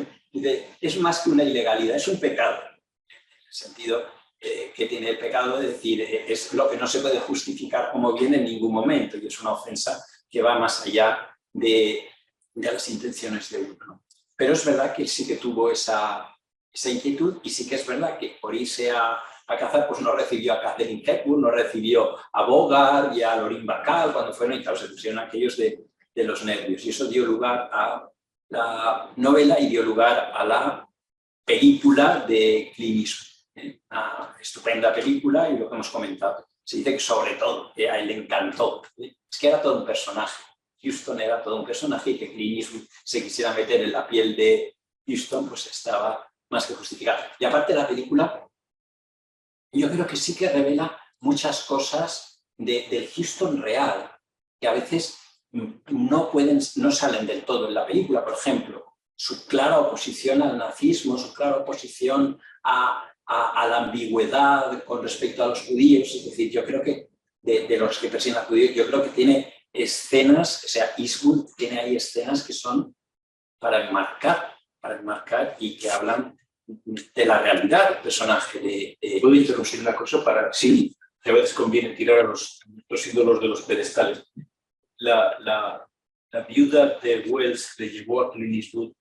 es más que una ilegalidad, es un pecado. En el sentido que tiene el pecado de decir, es lo que no se puede justificar como bien en ningún momento, y es una ofensa que va más allá de las intenciones de uno, ¿no? Pero es verdad que sí que tuvo esa inquietud, y sí que es verdad que por irse a cazar, pues no recibió a Katharine Hepburn, no recibió a Bogart y a Lorin Bacall cuando fueron, y claro, se pusieron aquellos de los nervios, y eso dio lugar a la novela y dio lugar a la película de Clint Eastwood. Una estupenda película, y lo que hemos comentado, se dice que sobre todo a él le encantó, es que era todo un personaje. Houston era todo un personaje, y que Clint Eastwood se quisiera meter en la piel de Houston, pues estaba más que justificado. Y aparte la película, yo creo que sí que revela muchas cosas del Houston real, que a veces no salen del todo en la película. Por ejemplo, su clara oposición al nazismo, su clara oposición a la ambigüedad con respecto a los judíos. Es decir, yo creo que de los que persiguen a judíos, yo creo que tiene escenas, o sea, Eastwood tiene ahí escenas que son para enmarcar y que hablan de la realidad del personaje. ¿Puedo interrumpir una cosa para...? Sí, a veces conviene tirar a los ídolos de los pedestales. La viuda de Wells le llevó a Clint Eastwood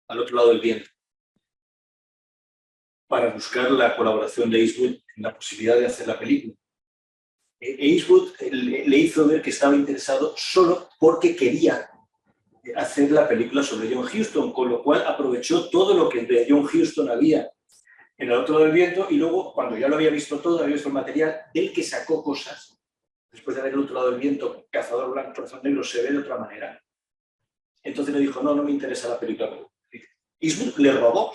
al otro lado del viento para buscar la colaboración de Eastwood en la posibilidad de hacer la película. Eastwood le hizo ver que estaba interesado solo porque quería hacer la película sobre John Huston, con lo cual aprovechó todo lo que de John Huston había en el otro lado del viento, y luego, cuando ya lo había visto todo, había visto el material, del que sacó cosas. Después de ver el otro lado del viento, Cazador Blanco, Corazón Negro, se ve de otra manera. Entonces le dijo, no me interesa la película. Eastwood le robó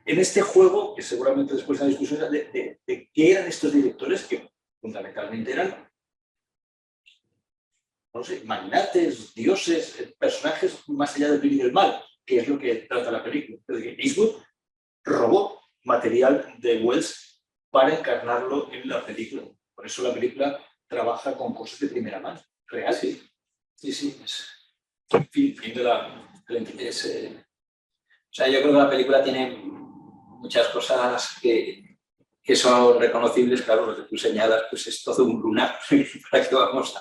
en este juego, que seguramente después de la discusión, de qué eran estos directores, que fundamentalmente eran, no sé, magnates, dioses, personajes más allá del bien y del mal, que es lo que trata la película. Entonces, Eastwood robó material de Wells para encarnarlo en la película. Por eso la película trabaja con cosas de primera mano, real. Sí. En fin, de la O sea, yo creo que la película tiene muchas cosas que que son reconocibles, claro, lo que tú señalas, pues es todo un lunar, para que vamos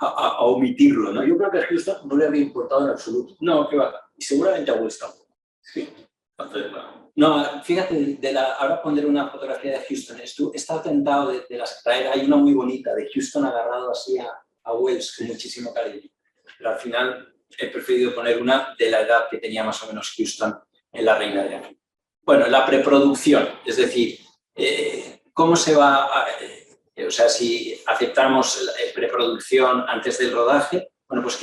a omitirlo, ¿no? Yo creo que a Houston no le había importado en absoluto. No, que va. Y seguramente a West tampoco. Sí. No, fíjate, ahora pondré una fotografía de Houston. He estado tentado de las traer, hay una muy bonita de Houston agarrado así a Wells con muchísimo cariño. Pero al final he preferido poner una de la edad que tenía más o menos Houston en La Reina de Aragón. Bueno, la preproducción, es decir, ¿cómo se va o sea, si aceptamos preproducción antes del rodaje? Bueno, pues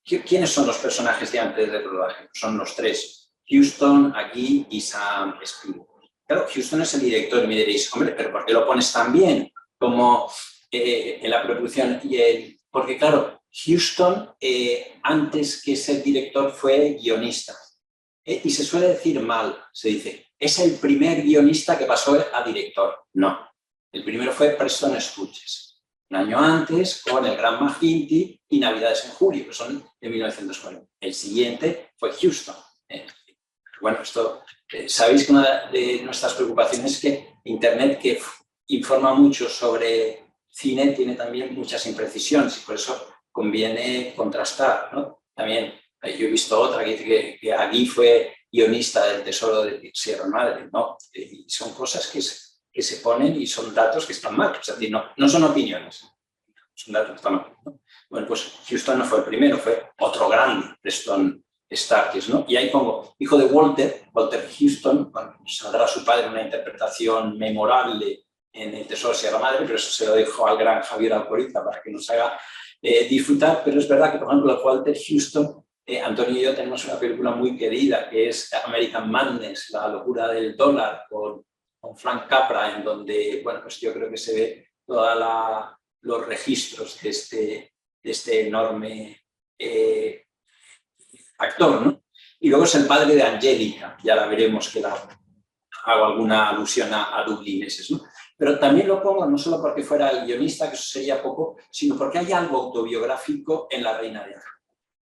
¿quiénes son los personajes de antes del rodaje? Son los tres. Houston, aquí y Sam Spivey. Claro, Houston es el director y me diréis, hombre, ¿pero por qué lo pones tan bien como en la preproducción? Porque claro, Houston, antes que ser director, fue guionista. Y se suele decir mal, se dice, es el primer guionista que pasó a director. No, el primero fue Preston Sturges, un año antes con El Gran McGinty y Navidades en Julio, que son de 1940. El siguiente fue Houston. Bueno, esto, sabéis que una de nuestras preocupaciones es que Internet, que informa mucho sobre cine, tiene también muchas imprecisiones y por eso conviene contrastar, ¿no? También yo he visto otra que dice que Agui fue guionista del Tesoro de Sierra Madre, ¿no? Y son cosas que se ponen y son datos que están mal, es decir, no son opiniones, son datos que están mal, ¿no? Bueno, pues Houston no fue el primero, fue otro grande, Preston Sturges, ¿no? Y ahí pongo, hijo de Walter Houston, bueno, saldrá su padre en una interpretación memorable en El Tesoro de Sierra Madre, pero eso se lo dejo al gran Javier Alcoriza para que nos haga disfrutar, pero es verdad que, por ejemplo, Walter Houston, Antonio y yo tenemos una película muy querida que es American Madness, la locura del dólar, con Frank Capra, en donde, bueno, pues yo creo que se ve todos los registros de este enorme actor, ¿no? Y luego es el padre de Angélica, ya la veremos que hago alguna alusión a dublineses, ¿no? Pero también lo pongo no solo porque fuera el guionista, que eso sería poco, sino porque hay algo autobiográfico en La Reina de Aragón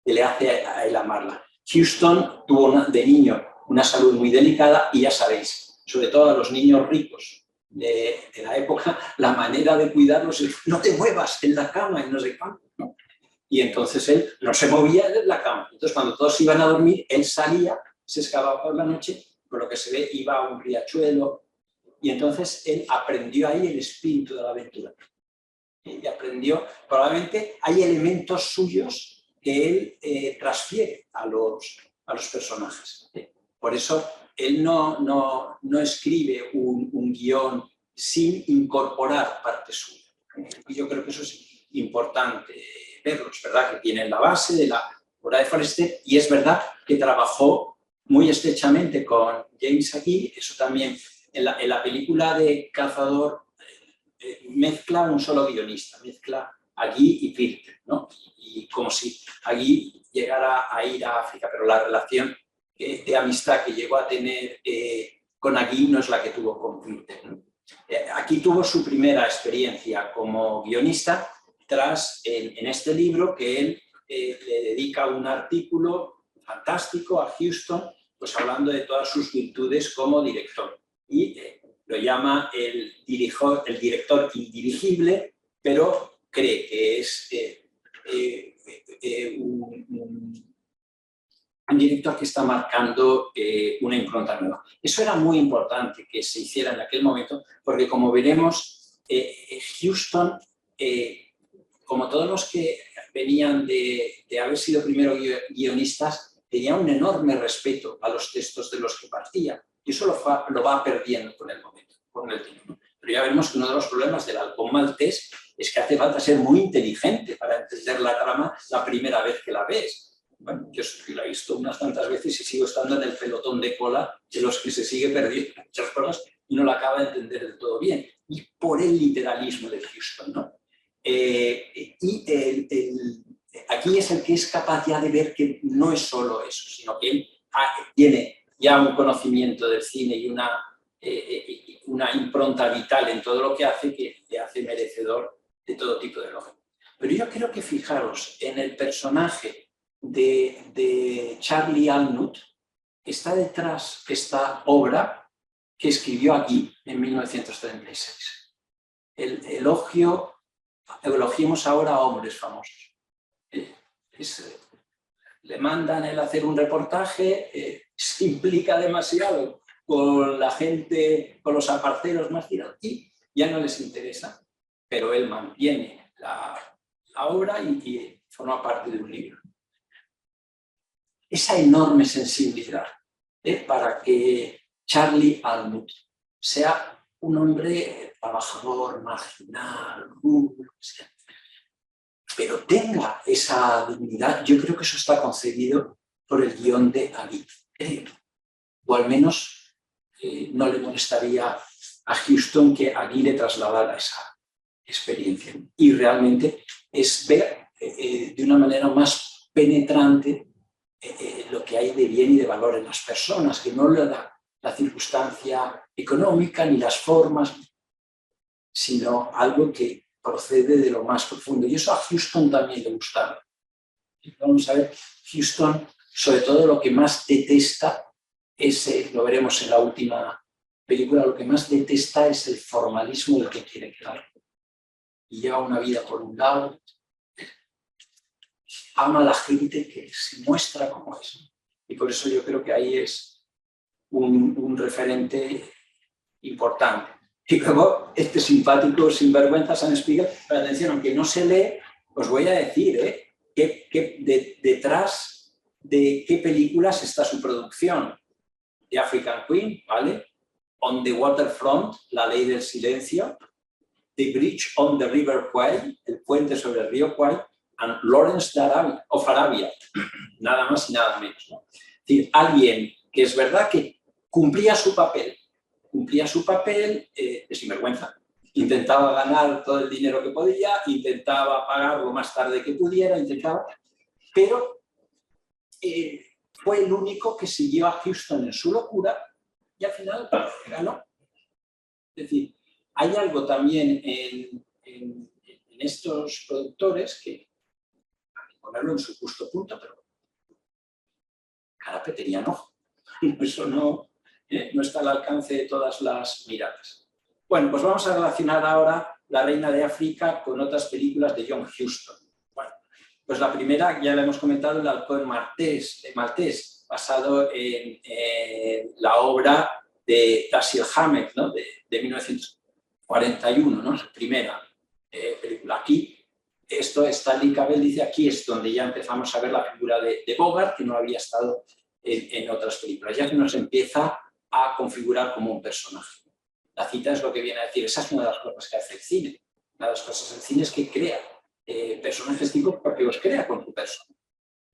que le hace a él amarla. Houston tuvo de niño una salud muy delicada y ya sabéis, sobre todo a los niños ricos de la época, la manera de cuidarlos es no te muevas en la cama y no sé cuánto, ¿no? Y entonces él no se movía de la cama. Entonces cuando todos iban a dormir, él salía, se escapaba por la noche, por lo que se ve iba a un riachuelo y entonces él aprendió ahí el espíritu de la aventura. Y aprendió, probablemente hay elementos suyos que él transfiere a los personajes. Por eso él no escribe un guión sin incorporar parte suya. Y yo creo que eso es importante verlo. Es verdad que tiene la base de la obra de Forster y es verdad que trabajó muy estrechamente con James Agee. Eso también en la película de Cazador mezcla un solo guionista, mezcla Agee y Pirker, ¿no? Y como si Agee llegara a ir a África, pero la relación de amistad que llegó a tener con Agee no es la que tuvo con Pirker, ¿no? Aquí tuvo su primera experiencia como guionista tras en este libro que él le dedica un artículo fantástico a Houston, pues hablando de todas sus virtudes como director. Y lo llama el director indirigible, pero cree que es un director que está marcando una impronta nueva. Eso era muy importante que se hiciera en aquel momento, porque como veremos, Houston, como todos los que venían de haber sido primero guionistas, tenía un enorme respeto a los textos de los que partía. Y eso lo va perdiendo con el momento, con el tiempo. Pero ya vemos que uno de los problemas del halcón maltés es que hace falta ser muy inteligente para entender la trama la primera vez que la ves. Bueno, yo la he visto unas tantas veces y sigo estando en el pelotón de cola de los que se sigue perdiendo muchas cosas y no la acaba de entender del todo bien. Y por el literalismo de Houston, ¿no? Aquí es el que es capaz ya de ver que no es solo eso, sino que él tiene ya un conocimiento del cine y una impronta vital en todo lo que hace, que le hace merecedor de todo tipo de elogio. Pero yo creo que fijaros en el personaje de Charlie Alnut, está detrás esta obra que escribió aquí en 1936. Elogiemos ahora a hombres famosos. Le mandan el hacer un reportaje, se implica demasiado con la gente, con los aparceros más tirados, y ya no les interesa, pero él mantiene la obra y forma parte de un libro. Esa enorme sensibilidad para que Charlie Almut sea un hombre trabajador, marginal, pero tenga esa dignidad, yo creo que eso está concebido por el guión de Aguirre. O al menos no le molestaría a Huston que Aguirre trasladara esa experiencia. Y realmente es ver de una manera más penetrante lo que hay de bien y de valor en las personas, que no le da la circunstancia económica ni las formas, sino algo que procede de lo más profundo. Y eso a Huston también le gustaba. Vamos a ver, Huston, sobre todo lo que más detesta es, lo veremos en la última película, lo que más detesta es el formalismo del que quiere quedar. Y lleva una vida por un lado, ama a la gente que se muestra como es. Y por eso yo creo que ahí es un referente importante. Y luego, este simpático sinvergüenza Sam Spiegel, pero atención, aunque no se lee, os voy a decir detrás de qué películas está su producción. The African Queen, ¿vale? On the Waterfront, La Ley del Silencio, The Bridge on the River Kwai, El Puente sobre el Río Kwai, and Lawrence of Arabia, nada más y nada menos, ¿no? Es decir, alguien que es verdad que cumplía su papel de sinvergüenza. Intentaba ganar todo el dinero que podía, intentaba pagar lo más tarde que pudiera, pero fue el único que siguió a Huston en su locura y al final ganó. Es decir, hay algo también en estos productores que, hay que ponerlo en su justo punto, pero Carape tenía ojo. Eso no está al alcance de todas las miradas. Bueno, pues vamos a relacionar ahora La Reina de África con otras películas de John Huston. Bueno, pues la primera, ya la hemos comentado, El Halcón Maltés, basado en la obra de Dashiell Hammett, ¿no? de 1941, ¿no? La primera película. Aquí, Stanley Cavell dice, aquí es donde ya empezamos a ver la figura de Bogart, que no había estado en otras películas. Ya que nos empieza a configurar como un personaje. La cita es lo que viene a decir, esa es una de las cosas que hace el cine. Una de las cosas del cine es que crea personajes tipo porque los crea con su persona.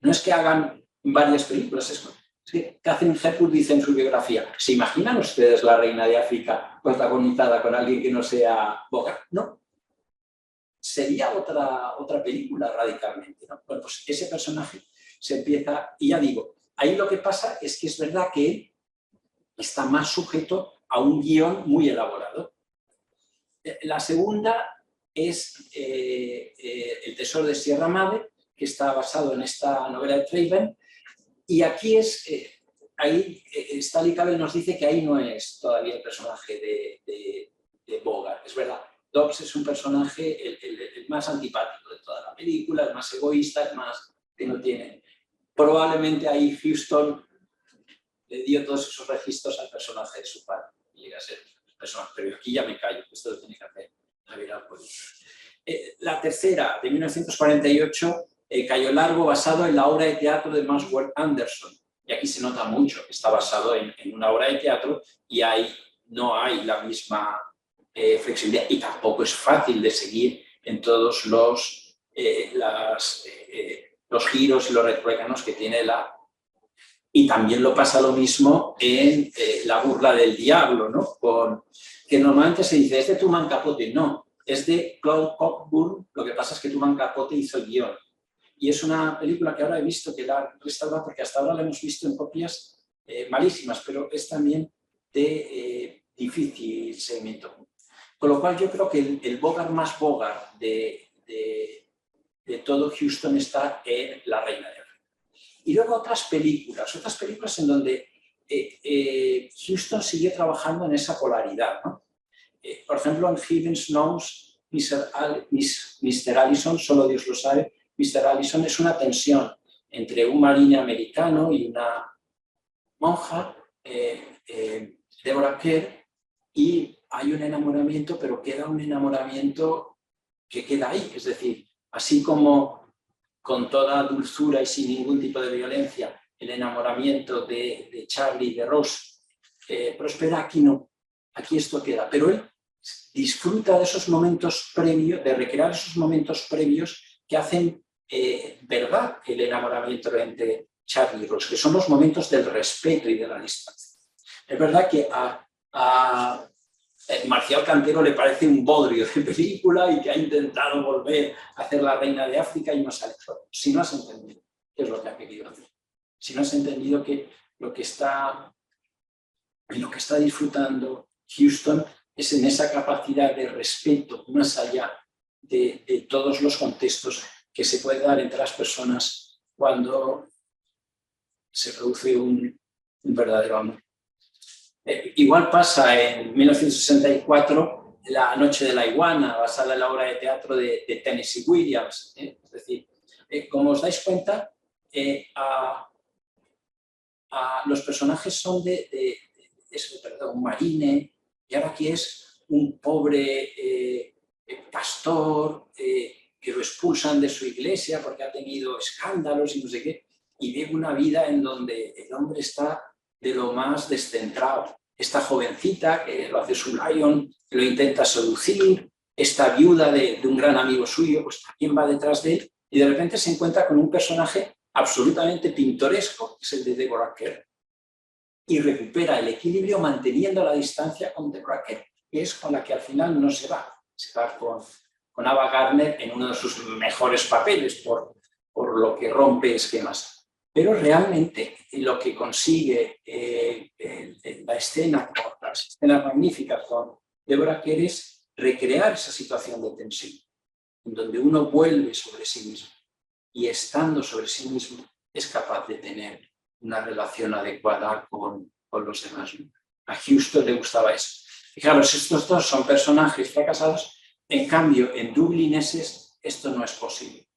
No es que hagan varias películas, es que Catherine Hepburn dice en su biografía, ¿se imaginan ustedes La Reina de África protagonizada con alguien que no sea Bogart? No. Sería otra película radicalmente, ¿no? Bueno, pues ese personaje se empieza, y ya digo, ahí lo que pasa es que es verdad que él está más sujeto a un guión muy elaborado. La segunda es El Tesoro de Sierra Madre, que está basado en esta novela de Craven, y aquí ahí Stanley Cavell nos dice que ahí no es todavía el personaje de Bogart, es verdad. Dobbs es un personaje el más antipático de toda la película, el más egoísta, el más que no tiene. Probablemente ahí Huston le dio todos esos registros al personaje de su padre. Y llega a ser personaje, pero aquí ya me callo, esto lo tiene que hacer Javier Alcoy. La tercera, de 1948, Cayo Largo, basado en la obra de teatro de Mansworth Anderson. Y aquí se nota mucho que está basado en una obra de teatro y ahí no hay la misma flexibilidad y tampoco es fácil de seguir en todos los giros y los retruécanos que tiene la... Y también lo pasa lo mismo en La burla del diablo, ¿no? Que normalmente se dice, es de Truman Capote. No, es de Claude Cockburn, lo que pasa es que Truman Capote hizo el guión. Y es una película que ahora he visto que la han restaurado, porque hasta ahora la hemos visto en copias malísimas, pero es también de difícil seguimiento. Con lo cual yo creo que el Bogart más Bogart de todo Huston está en La Reina de África. Y luego otras películas en donde Huston sigue trabajando en esa polaridad, ¿no? Por ejemplo, en Heaven Knows, Mr. Allison, solo Dios lo sabe, Mr. Allison es una tensión entre un marine americano y una monja, Deborah Kerr, y hay un enamoramiento, pero queda un enamoramiento que queda ahí. Es decir, así como con toda dulzura y sin ningún tipo de violencia, el enamoramiento de Charlie y de Rose prospera, aquí no. Aquí esto queda. Pero él disfruta de esos momentos previos, de recrear esos momentos previos que hacen verdad el enamoramiento entre Charlie y Rose, que son los momentos del respeto y de la distancia. Es verdad que a Marcial Cantero le parece un bodrio de película y que ha intentado volver a hacer La Reina de África y no sale. Si no has entendido qué es lo que ha querido hacer, si no has entendido que lo que está disfrutando Huston es en esa capacidad de respeto más allá de todos los contextos que se puede dar entre las personas cuando se produce un verdadero amor. Igual pasa en 1964 La Noche de la Iguana, basada en la obra de teatro de Tennessee Williams. Es decir, como os dais cuenta, los personajes son un marine, y ahora aquí es un pobre pastor que lo expulsan de su iglesia porque ha tenido escándalos y no sé qué, y vive una vida en donde el hombre está de lo más descentrado. Esta jovencita que lo hace su Lion, que lo intenta seducir, esta viuda de un gran amigo suyo, pues también va detrás de él, y de repente se encuentra con un personaje absolutamente pintoresco, que es el de Deborah Kerr, y recupera el equilibrio manteniendo la distancia con Deborah Kerr, que es con la que al final no se va. Se va con Ava Gardner en uno de sus mejores papeles por lo que rompe esquemas. Pero realmente lo que consigue la escena, las escenas magníficas con Deborah Kerr es recrear esa situación de tensión, en donde uno vuelve sobre sí mismo y estando sobre sí mismo es capaz de tener una relación adecuada con los demás. A Huston le gustaba eso. Fijaros, estos dos son personajes fracasados, en cambio en Dublineses esto no es posible.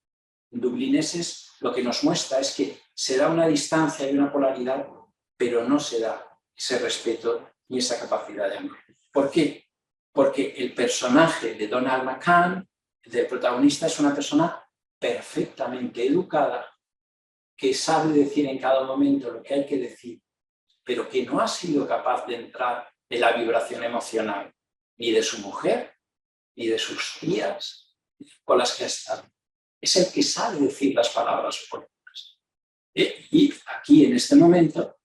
En Dublineses lo que nos muestra es que se da una distancia y una polaridad, pero no se da ese respeto ni esa capacidad de amor. ¿Por qué? Porque el personaje de Donald McCann, del protagonista, es una persona perfectamente educada, que sabe decir en cada momento lo que hay que decir, pero que no ha sido capaz de entrar en la vibración emocional ni de su mujer, ni de sus tías con las que ha estado. Es el que sabe decir las palabras oportunas. Y aquí, en este momento,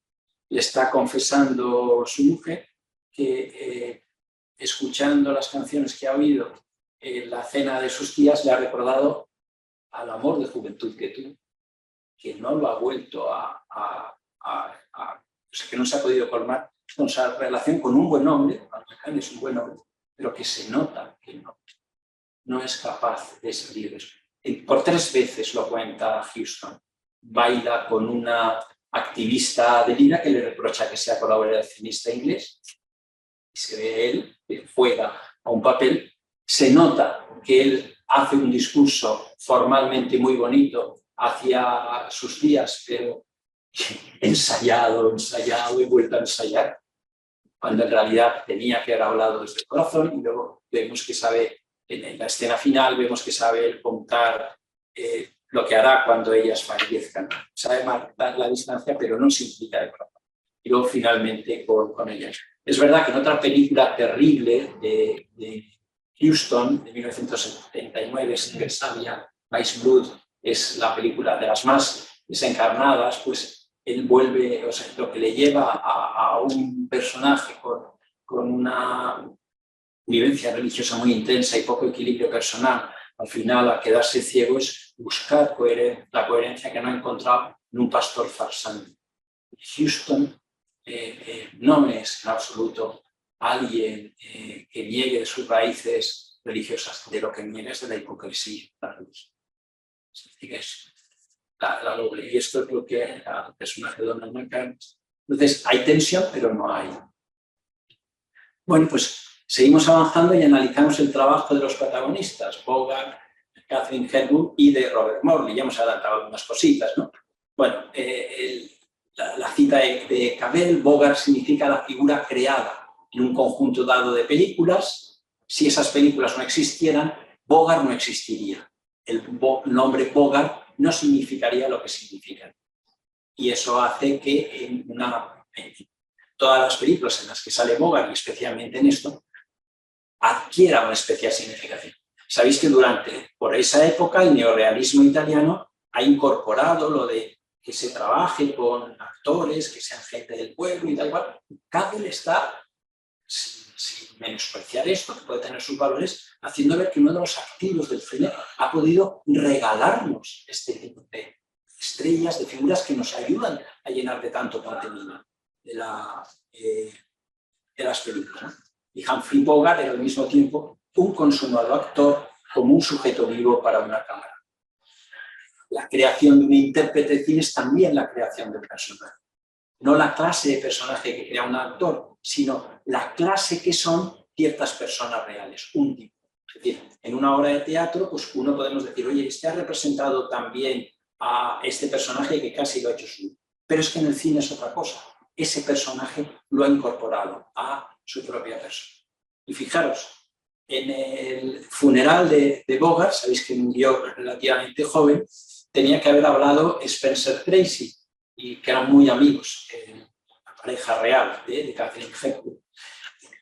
le está confesando su mujer que escuchando las canciones que ha oído en la cena de sus tías le ha recordado al amor de juventud que tuvo, que no lo ha vuelto o sea, que no se ha podido colmar con esa relación con un buen hombre, McCann es un buen hombre, pero que se nota que no es capaz de salir de eso. Por 3 veces lo cuenta Huston. Baila con una activista de Lina que le reprocha que sea colaboracionista inglés, y se ve él que juega a un papel. Se nota que él hace un discurso formalmente muy bonito hacia sus tías, pero ensayado y vuelto a ensayar, cuando en realidad tenía que haber hablado desde el corazón. Y luego vemos que sabe, en la escena final, vemos que sabe contar lo que hará cuando ellas fallezcan. Sabe marcar la distancia, pero no se implica de corazón. Y luego finalmente con ellas. Es verdad que en otra película terrible de Huston, de 1979, Singer Sabia, Vice Blood, es la película de las más desencarnadas, pues él vuelve, o sea, lo que le lleva a un personaje con una vivencia religiosa muy intensa y poco equilibrio personal, al final a quedarse ciego, es buscar la coherencia que no ha encontrado en un pastor farsante. Huston no es en absoluto alguien que niegue sus raíces religiosas, de lo que niega es de la hipocresía. Es decir, es la doble. Y esto es lo que el personaje de Donald McCann Entonces, hay tensión, pero no hay. Bueno, pues seguimos avanzando y analizamos el trabajo de los protagonistas, Bogart, Katharine Hepburn y de Robert Morley. Ya hemos adelantado algunas cositas, ¿no? Bueno, la cita de Cavell, Bogart significa la figura creada en un conjunto dado de películas. Si esas películas no existieran, Bogart no existiría. El nombre Bogart no significaría lo que significa. Y eso hace que en todas las películas en las que sale Bogart, y especialmente en esto, adquiera una especial significación. Sabéis que por esa época, el neorrealismo italiano ha incorporado lo de que se trabaje con actores, que sean gente del pueblo y tal cual. Cavell está, sin menospreciar esto, que puede tener sus valores, haciendo ver que uno de los activos del cine ha podido regalarnos este tipo de estrellas, de figuras que nos ayudan a llenar de tanto contenido de las películas, ¿no? Y Humphrey Bogart era al mismo tiempo un consumado actor como un sujeto vivo para una cámara. La creación de un intérprete de cine es también la creación del personaje. No la clase de personaje que crea un actor, sino la clase que son ciertas personas reales, un tipo. Es decir, en una obra de teatro, pues uno podemos decir, oye, este ha representado también a este personaje que casi lo ha hecho suyo. Pero es que en el cine es otra cosa. Ese personaje lo ha incorporado a su propia persona. Y fijaros, en el funeral de Bogart, sabéis que murió relativamente joven, tenía que haber hablado Spencer Tracy, y que eran muy amigos, la pareja real de Katharine Hepburn,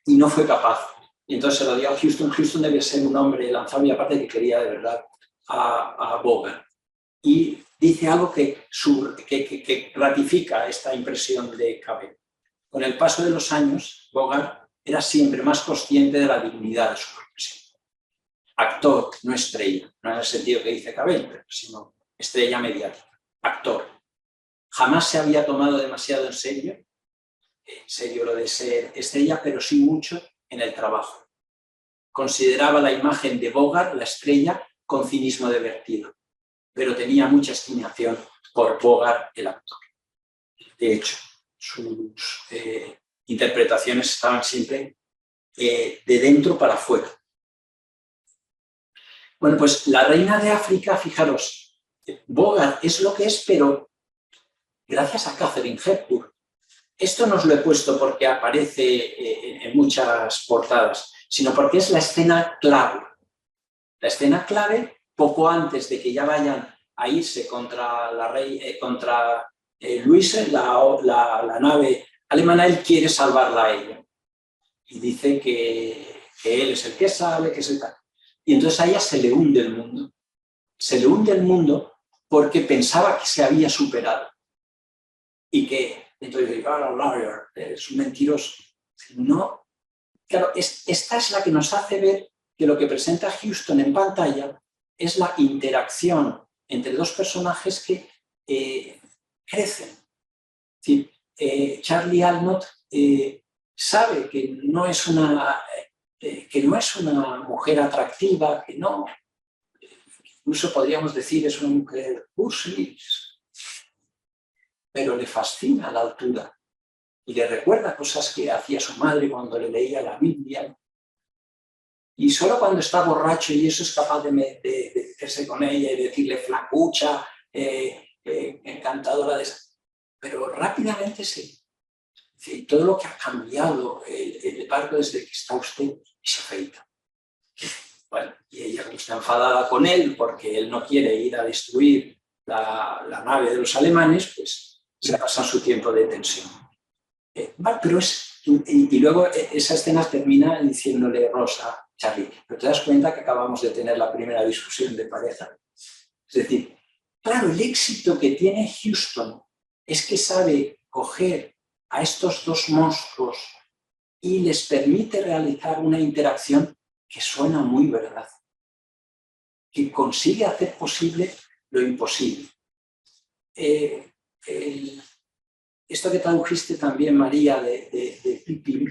y no fue capaz. Y entonces se lo dio a Huston. Huston debía ser un hombre lanzado y aparte que quería de verdad a Bogart. Y dice algo que ratifica esta impresión de Cavell. Con el paso de los años, Bogart era siempre más consciente de la dignidad de su profesión. Actor, no estrella, no en el sentido que dice Cavell, sino estrella mediática. Actor. Jamás se había tomado demasiado en serio lo de ser estrella, pero sí mucho en el trabajo. Consideraba la imagen de Bogart, la estrella, con cinismo divertido, pero tenía mucha estimación por Bogart, el actor. De hecho, sus interpretaciones estaban siempre de dentro para afuera. Bueno, pues La Reina de África, fijaros, Bogart es lo que es, pero gracias a Katharine Hepburn. Esto no os lo he puesto porque aparece en muchas portadas, sino porque es la escena clave. La escena clave, poco antes de que ya vayan a irse contra Luise, la nave alemana, él quiere salvarla a ella. Y dice que él es el que sabe, que es el tal. Y entonces a ella se le hunde el mundo. Se le hunde el mundo porque pensaba que se había superado. Y que entonces dice, liar, es un mentiroso. No, claro, esta es la que nos hace ver que lo que presenta Huston en pantalla es la interacción entre dos personajes que crecen. Es decir, Charlie Alnott sabe que no es una mujer atractiva, que no, incluso podríamos decir es una mujer cursi, pero le fascina la altura y le recuerda cosas que hacía su madre cuando le leía la Biblia. Y solo cuando está borracho y eso es capaz de meterse con ella y decirle flacucha, encantadora de esa. Pero rápidamente sí. Todo lo que ha cambiado el barco desde que está usted y se afeita. Bueno, y ella como está enfadada con él porque él no quiere ir a destruir la nave de los alemanes, pues se pasa su tiempo de tensión. Vale, pero y luego esa escena termina diciéndole Rosa, Charlie, pero te das cuenta que acabamos de tener la primera discusión de pareja. Es decir, claro, el éxito que tiene Huston es que sabe coger a estos dos monstruos y les permite realizar una interacción que suena muy verdad, que consigue hacer posible lo imposible. Esto que tradujiste también, María, de Pipi,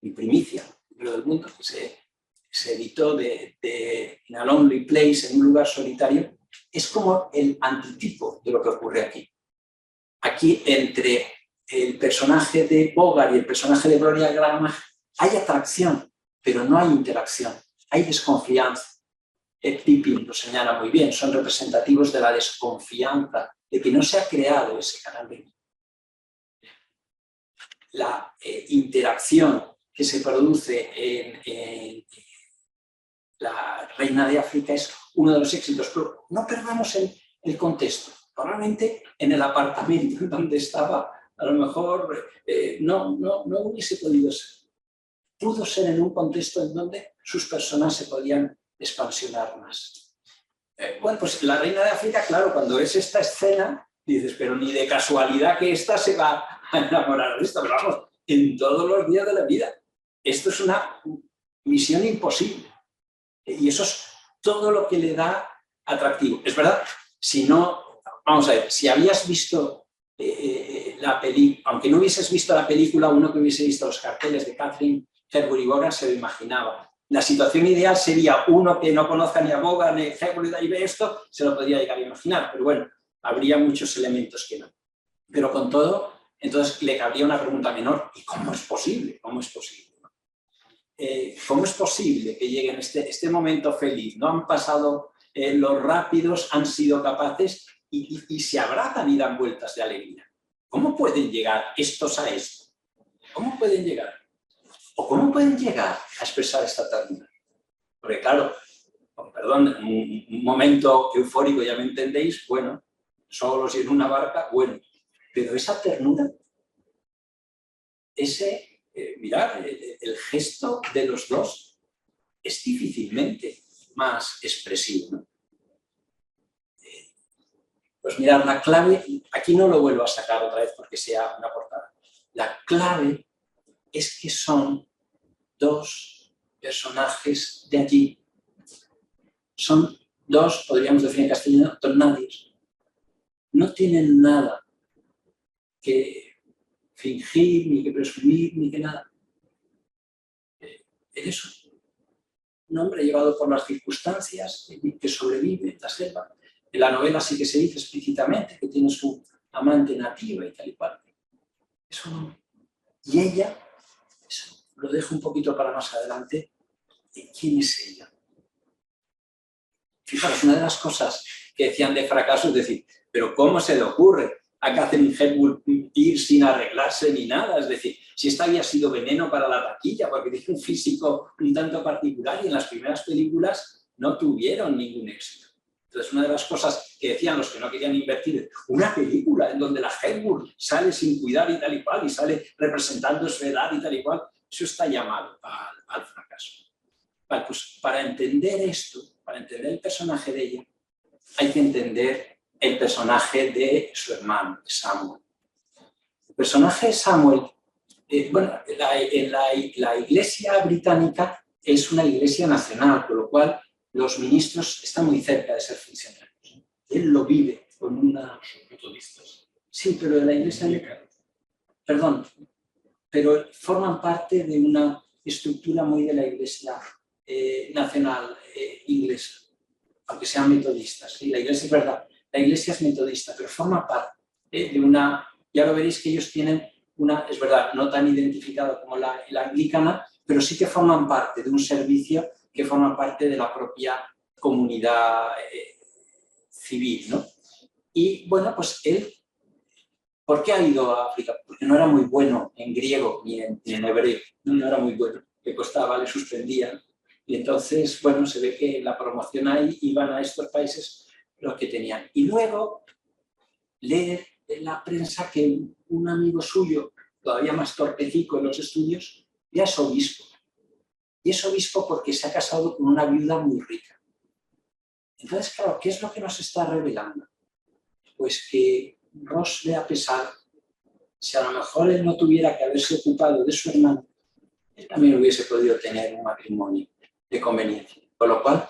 mi primicia, el libro del mundo, que se editó In a Lonely Place, en un lugar solitario, es como el antitipo de lo que ocurre aquí. Aquí, entre el personaje de Bogart y el personaje de Gloria Graham, hay atracción, pero no hay interacción, hay desconfianza. Pippin lo señala muy bien, son representativos de la desconfianza, de que no se ha creado ese canal de la interacción que se produce en La Reina de África es uno de los éxitos, pero no perdamos el contexto. Probablemente en el apartamento donde estaba, a lo mejor no hubiese podido ser. Pudo ser en un contexto en donde sus personas se podían expansionar más. Bueno, pues La Reina de África, claro, cuando ves esta escena, dices, pero ni de casualidad que esta se va a enamorar de esto, pero vamos, en todos los días de la vida. Esto es una misión imposible. Y eso es todo lo que le da atractivo. Es verdad, si no, vamos a ver, si habías visto la película, aunque no hubieses visto la película, uno que hubiese visto los carteles de Catherine Hepburn y Bogart se lo imaginaba. La situación ideal sería uno que no conozca ni a Bogart ni a Hepburn y ve esto, se lo podría llegar a imaginar, pero bueno, habría muchos elementos que no. Pero con todo, entonces le cabría una pregunta menor, ¿y cómo es posible? ¿Cómo es posible? ¿Cómo es posible que lleguen este momento feliz? No han pasado los rápidos, han sido capaces y se abrazan y dan vueltas de alegría. ¿Cómo pueden llegar estos a esto? ¿Cómo pueden llegar? ¿O cómo pueden llegar a expresar esta ternura? Porque claro, perdón, un momento eufórico, ya me entendéis, bueno, solos y en una barca, bueno, pero esa ternura, mirad, el gesto de los dos es difícilmente más expresivo, ¿no? Pues mirad, la clave, aquí no lo vuelvo a sacar otra vez porque sea una portada, la clave es que son dos personajes de allí, son dos, podríamos decir en castellano, don nadies, no tienen nada que fingir, ni que presumir, ni que nada. Eres un hombre llevado por las circunstancias, que sobrevive en la selva. En la novela sí que se dice explícitamente que tiene su amante nativa y tal y cual. Eso no. Y ella, eso lo dejo un poquito para más adelante, ¿quién es ella? Fijaros, una de las cosas que decían de fracaso es decir, pero ¿cómo se le ocurre a Catherine Hepburn ir sin arreglarse ni nada? Es decir, si esta había sido veneno para la taquilla, porque tiene un físico un tanto particular y en las primeras películas no tuvieron ningún éxito. Entonces, una de las cosas que decían los que no querían invertir, una película en donde la Hepburn sale sin cuidar y tal y cual, y sale representando su edad y tal y cual, eso está llamado al fracaso. Vale, pues para entender esto, para entender el personaje de ella, hay que entender el personaje de su hermano, Samuel. El personaje de Samuel, bueno, la iglesia británica es una iglesia nacional, con lo cual los ministros están muy cerca de ser funcionarios. Él lo vive con una... Metodistas. Sí, pero de la iglesia... Perdón, pero forman parte de una estructura muy de la iglesia nacional inglesa, aunque sean metodistas. ¿Sí? La iglesia es verdad, la iglesia es metodista, pero forma parte de una... Ya lo veréis que ellos tienen una, es verdad, no tan identificada como la anglicana, pero sí que forman parte de un servicio que forma parte de la propia comunidad civil, ¿no? Y bueno, pues él, ¿por qué ha ido a África? Porque no era muy bueno en griego ni en hebreo, no era muy bueno, le costaba, le suspendían. Y entonces, bueno, se ve que la promoción ahí iban a estos países los que tenían. Y luego leer en la prensa que un amigo suyo, todavía más torpecico en los estudios, ya es obispo. Y es obispo porque se ha casado con una viuda muy rica. Entonces, claro, ¿qué es lo que nos está revelando? Pues que Ross le a pesar, si a lo mejor él no tuviera que haberse ocupado de su hermano, él también hubiese podido tener un matrimonio de conveniencia. Con lo cual,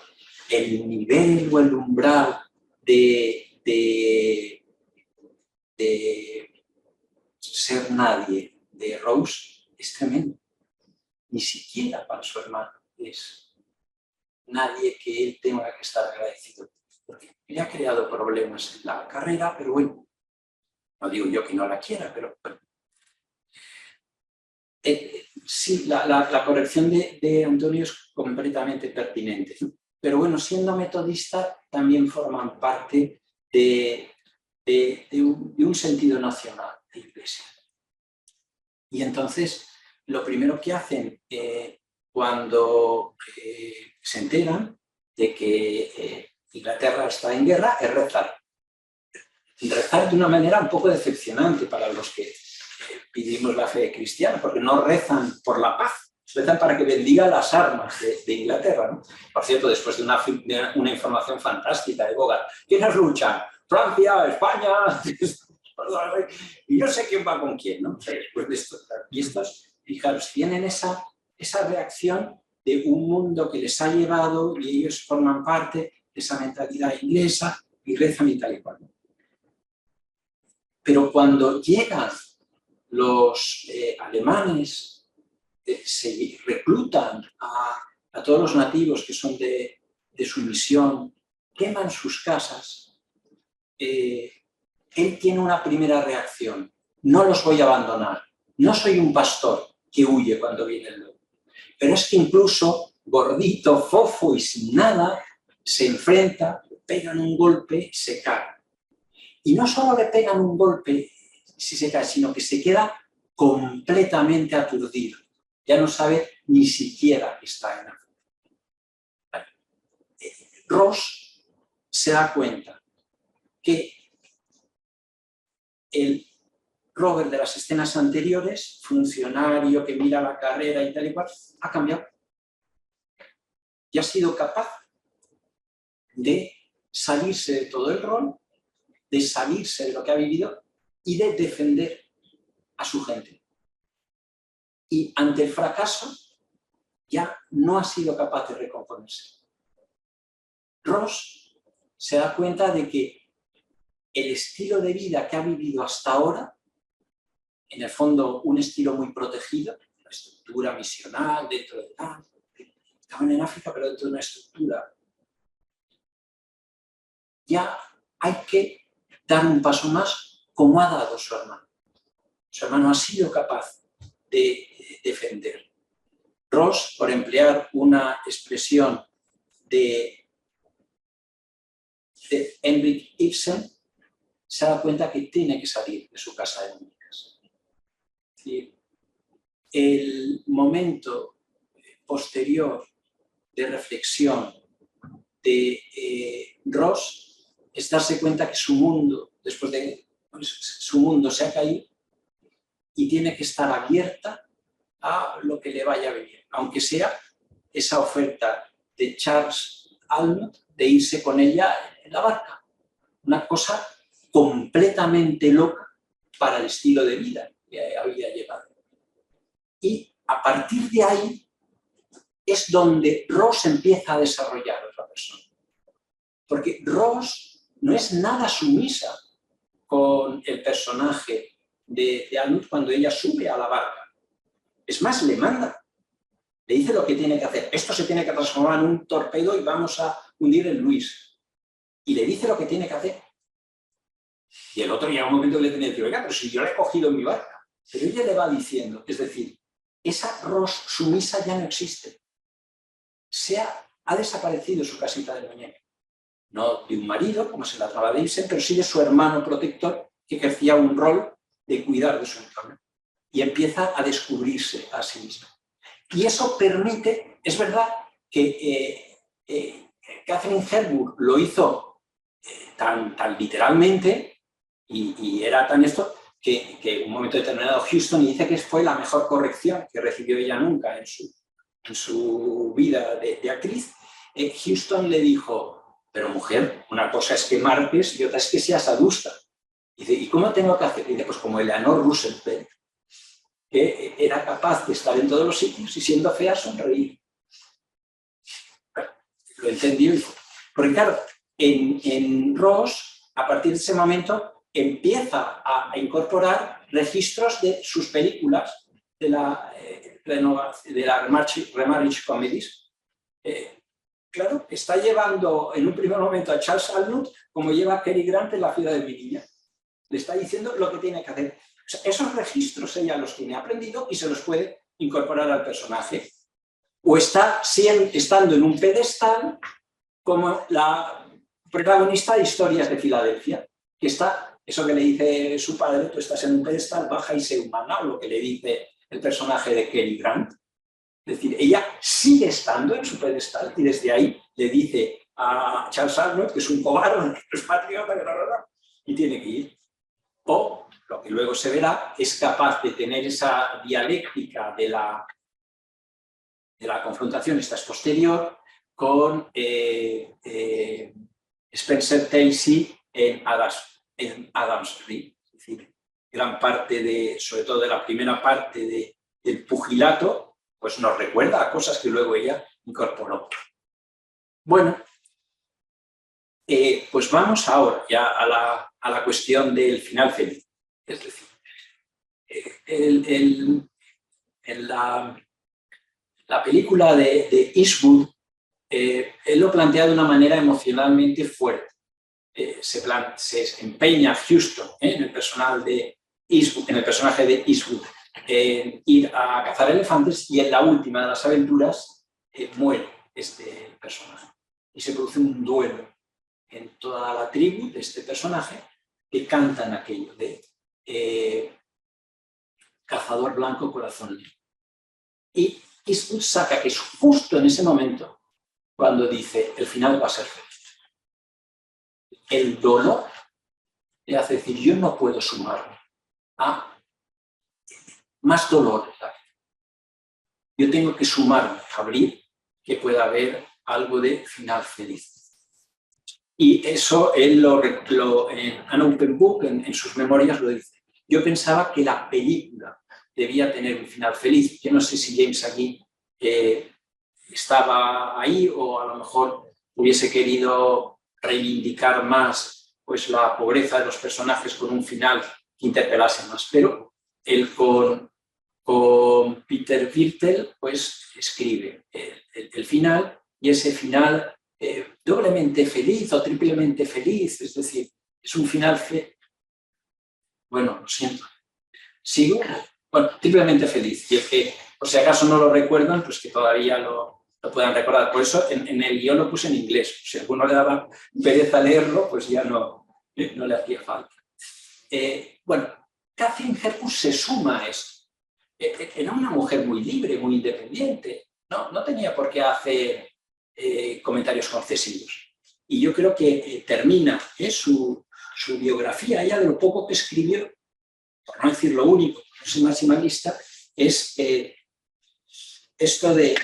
el nivel o el umbral de ser nadie de Rose es tremendo. Ni siquiera para su hermano es nadie que él tenga que estar agradecido. Porque le ha creado problemas en la carrera, pero bueno, no digo yo que no la quiera, pero bueno, Sí, la corrección de Antonio es completamente pertinente, ¿no? Pero bueno, siendo metodista también forman parte de un sentido nacional de Iglesia. Y entonces, lo primero que hacen cuando se enteran de que Inglaterra está en guerra es rezar. Rezar de una manera un poco decepcionante para los que vivimos la fe cristiana, porque no rezan por la paz, rezan para que bendiga las armas de Inglaterra, ¿no? Por cierto, después de una información fantástica de Bogart, ¿quiénes luchan? Francia, España, y yo sé quién va con quién, ¿no? Después de esto, y estos, fijaros, tienen esa reacción de un mundo que les ha llevado y ellos forman parte de esa mentalidad inglesa y rezan y tal y cual. Pero cuando llegan los alemanes, se reclutan a todos los nativos que son de su misión, queman sus casas, él tiene una primera reacción: no los voy a abandonar, no soy un pastor que huye cuando viene el lobo. Pero es que incluso gordito, fofo y sin nada, se enfrenta, le pegan un golpe, se cae. Y no solo le pegan un golpe si se cae, sino que se queda completamente aturdido. Ya no sabe ni siquiera que está en la fuga. Ross se da cuenta que el Robert de las escenas anteriores, funcionario que mira la carrera y tal y cual, ha cambiado. Y ha sido capaz de salirse de todo el rol, de salirse de lo que ha vivido y de defender a su gente. Y ante el fracaso ya no ha sido capaz de recomponerse. Ross se da cuenta de que el estilo de vida que ha vivido hasta ahora, en el fondo un estilo muy protegido, una estructura misional dentro de estaban en África, pero dentro de una estructura, ya hay que dar un paso más como ha dado su hermano. Su hermano ha sido capaz de defender. Ross, por emplear una expresión de Henrik Ibsen, se da cuenta que tiene que salir de su casa de muñecas. Es decir, el momento posterior de reflexión de Ross es darse cuenta que su mundo, después de su mundo se ha caído y tiene que estar abierta a lo que le vaya a venir, aunque sea esa oferta de Charles Almond de irse con ella en la barca. Una cosa completamente loca para el estilo de vida que había llevado. Y a partir de ahí es donde Ross empieza a desarrollar otra persona. Porque Ross no es nada sumisa con el personaje de Almond cuando ella sube a la barca. Es más, le manda. Le dice lo que tiene que hacer. Esto se tiene que transformar en un torpedo y vamos a hundir el Luis. Y le dice lo que tiene que hacer. Y el otro llega un momento que le tiene que decir, oiga, pero si yo la he cogido en mi barca. Pero ella le va diciendo, es decir, esa Ross sumisa ya no existe. Ha desaparecido su casita de muñeca. No de un marido, como se la trataba de Ibsen, pero sí de su hermano protector, que ejercía un rol de cuidar de su entorno. Y empieza a descubrirse a sí misma. Y eso permite, es verdad que Catherine Hepburn lo hizo tan literalmente y era tan esto que en un momento determinado Huston dice que fue la mejor corrección que recibió ella nunca en su vida de actriz. Huston le dijo, pero mujer, una cosa es que marques y otra es que seas adusta. Dice, ¿y cómo tengo que hacer? Dice, pues como Eleanor Roosevelt, que era capaz de estar en todos los sitios y siendo fea sonreír. Lo entendió. Porque claro, en Ross, a partir de ese momento, empieza a incorporar registros de sus películas, de la Remarriage Comedies. Claro, está llevando en un primer momento a Charles Almond como lleva a Cary Grant en La ciudad de mi niña. Le está diciendo lo que tiene que hacer. sea, esos registros ella los tiene aprendido y se los puede incorporar al personaje. O está estando en un pedestal como la protagonista de Historias de Filadelfia, que está, eso que le dice su padre, tú estás en un pedestal, baja y sé humana, o lo que le dice el personaje de Cary Grant. Es decir, ella sigue estando en su pedestal y desde ahí le dice a Charles Arnold que es un cobarde, que es patriota, y tiene que ir. O, lo que luego se verá, es capaz de tener esa dialéctica de la confrontación, esta es posterior, con Spencer Tracy en Adam's Street. Es decir, gran parte sobre todo de la primera parte del pugilato, pues nos recuerda a cosas que luego ella incorporó. Bueno, pues vamos ahora ya a la cuestión del final feliz. Es decir, en la película de Eastwood, él lo plantea de una manera emocionalmente fuerte. Se empeña Huston en el personaje de Eastwood en ir a cazar elefantes y en la última de las aventuras muere este personaje. Y se produce un duelo en toda la tribu de este personaje que cantan aquello de cazador blanco, corazón negro. Y Eastwood saca que es justo en ese momento cuando dice el final va a ser feliz. El dolor le hace decir yo no puedo sumarme a más dolor en la vida. Yo tengo que sumarme a abrir que pueda haber algo de final feliz. Y eso él en An Open Book, en sus memorias, lo dice. Yo pensaba que la película debía tener un final feliz. Yo no sé si James aquí estaba ahí o a lo mejor hubiese querido reivindicar más pues, la pobreza de los personajes con un final que interpelase más. Pero él con Peter Birtel pues, escribe el final y ese final doblemente feliz o triplemente feliz, es decir, es un final bueno, lo siento, sigo, bueno, triplemente feliz y el que por si acaso no lo recuerdan, pues que todavía lo puedan recordar. Por eso en el guión lo puse en inglés, si a alguno le daba pereza leerlo, pues ya no le hacía falta. Bueno, Catherine Hepburn se suma a esto. Era una mujer muy libre, muy independiente, no tenía por qué hacer comentarios concesivos. Y yo creo que termina su biografía, ella de lo poco que escribió, por no decir lo único, no soy maximalista, es esto de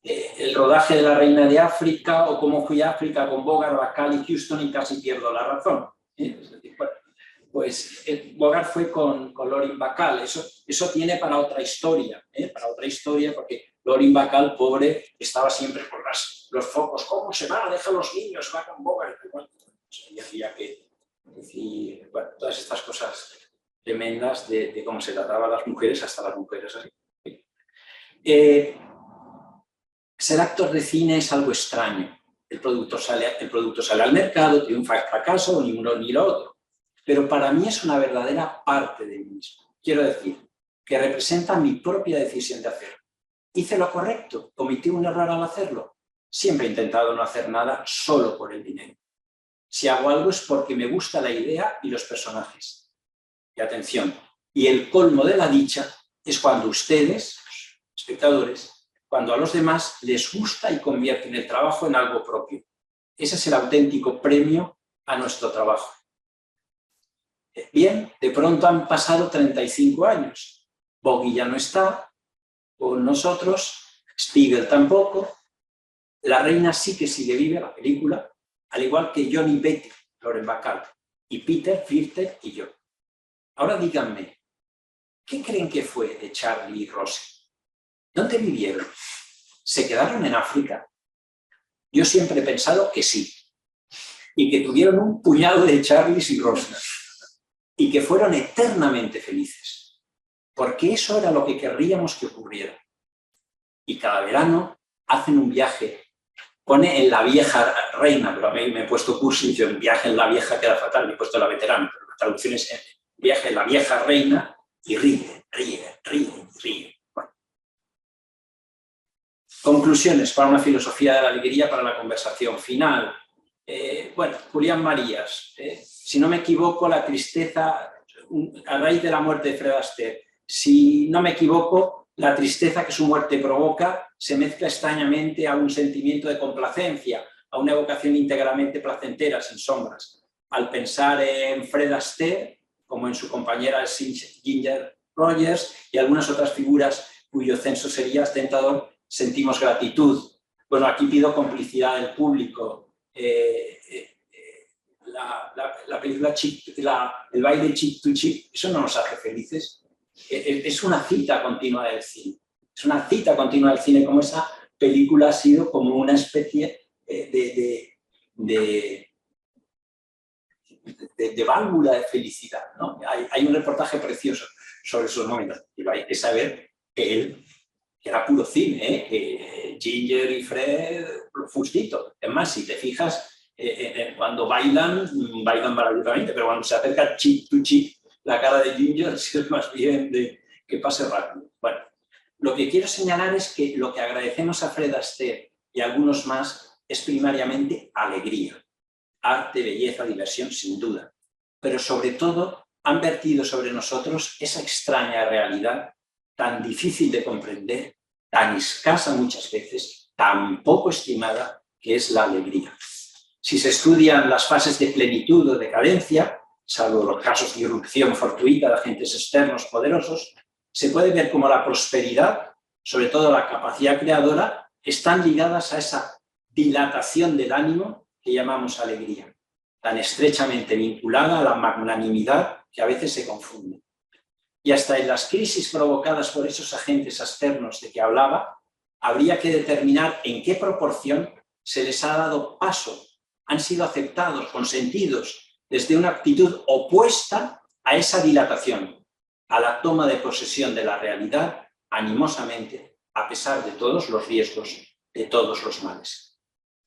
el rodaje de La Reina de África o cómo fui a África con Bogart, Bacall y Huston y casi pierdo la razón. Es decir, bueno, pues Bogart fue con Lorin Bacall, eso tiene para otra historia, porque Lorin Bacall, pobre, estaba siempre por los focos, ¿cómo se va? Deja a los niños, va con Bogart. Y hacía que decir, bueno, todas estas cosas tremendas de cómo se trataba a las mujeres, hasta las mujeres así. Ser actor de cine es algo extraño. El producto sale al mercado, triunfa, fracaso, ni uno ni lo otro. Pero para mí es una verdadera parte de mí mismo. Quiero decir, que representa mi propia decisión de hacerlo. ¿Hice lo correcto? ¿Cometí un error al hacerlo? Siempre he intentado no hacer nada solo por el dinero. Si hago algo es porque me gusta la idea y los personajes. Y atención, y el colmo de la dicha es cuando ustedes, espectadores, cuando a los demás les gusta y convierten el trabajo en algo propio. Ese es el auténtico premio a nuestro trabajo. Bien, de pronto han pasado 35 años. Bogey ya no está con nosotros, Spiegel tampoco, La Reina sí que sigue viva, la película, al igual que Johnny Betty, Loren Bacall, y Peter Birtel y yo. Ahora díganme, ¿qué creen que fue de Charlie y Rosie? ¿Dónde vivieron? ¿Se quedaron en África? Yo siempre he pensado que sí, y que tuvieron un puñado de Charlies y Rosies, y que fueron eternamente felices, porque eso era lo que querríamos que ocurriera. Y cada verano hacen un viaje, pone en La Vieja Reina, pero a mí me he puesto cursi, yo en Viaje en la Vieja queda fatal, me he puesto La Veterana, pero la traducción es Viaje en la Vieja Reina, y ríe. Bueno. Conclusiones para una filosofía de la alegría para la conversación final. Bueno, Julián Marías, si no me equivoco, la tristeza, a raíz de la muerte de Fred Astaire, si no me equivoco, la tristeza que su muerte provoca se mezcla extrañamente a un sentimiento de complacencia, a una evocación íntegramente placentera, sin sombras. Al pensar en Fred Astaire, como en su compañera Ginger Rogers y algunas otras figuras cuyo censo sería tentador, sentimos gratitud. Bueno, aquí pido complicidad del público. La película el baile Chip to Chip, eso no nos hace felices. Es una cita continua del cine. Es una cita continua del cine, como esa película ha sido como una especie de válvula de felicidad, ¿no? Hay un reportaje precioso sobre esos momentos. Y hay que saber que él, que era puro cine, que Ginger y Fred, justito. Es más, si te fijas, cuando bailan maravillosamente, pero cuando se acerca chip to chip, la cara de Ginger es más bien de que pase rápido. Bueno, lo que quiero señalar es que lo que agradecemos a Fred Astaire y a algunos más es primariamente alegría. Arte, belleza, diversión, sin duda. Pero sobre todo han vertido sobre nosotros esa extraña realidad tan difícil de comprender, tan escasa muchas veces, tan poco estimada, que es la alegría. Si se estudian las fases de plenitud o decadencia, salvo los casos de irrupción fortuita de agentes externos poderosos, se puede ver cómo la prosperidad, sobre todo la capacidad creadora, están ligadas a esa dilatación del ánimo que llamamos alegría, tan estrechamente vinculada a la magnanimidad que a veces se confunde. Y hasta en las crisis provocadas por esos agentes externos de que hablaba, habría que determinar en qué proporción se les ha dado paso, han sido aceptados, consentidos, desde una actitud opuesta a esa dilatación, a la toma de posesión de la realidad animosamente, a pesar de todos los riesgos, de todos los males.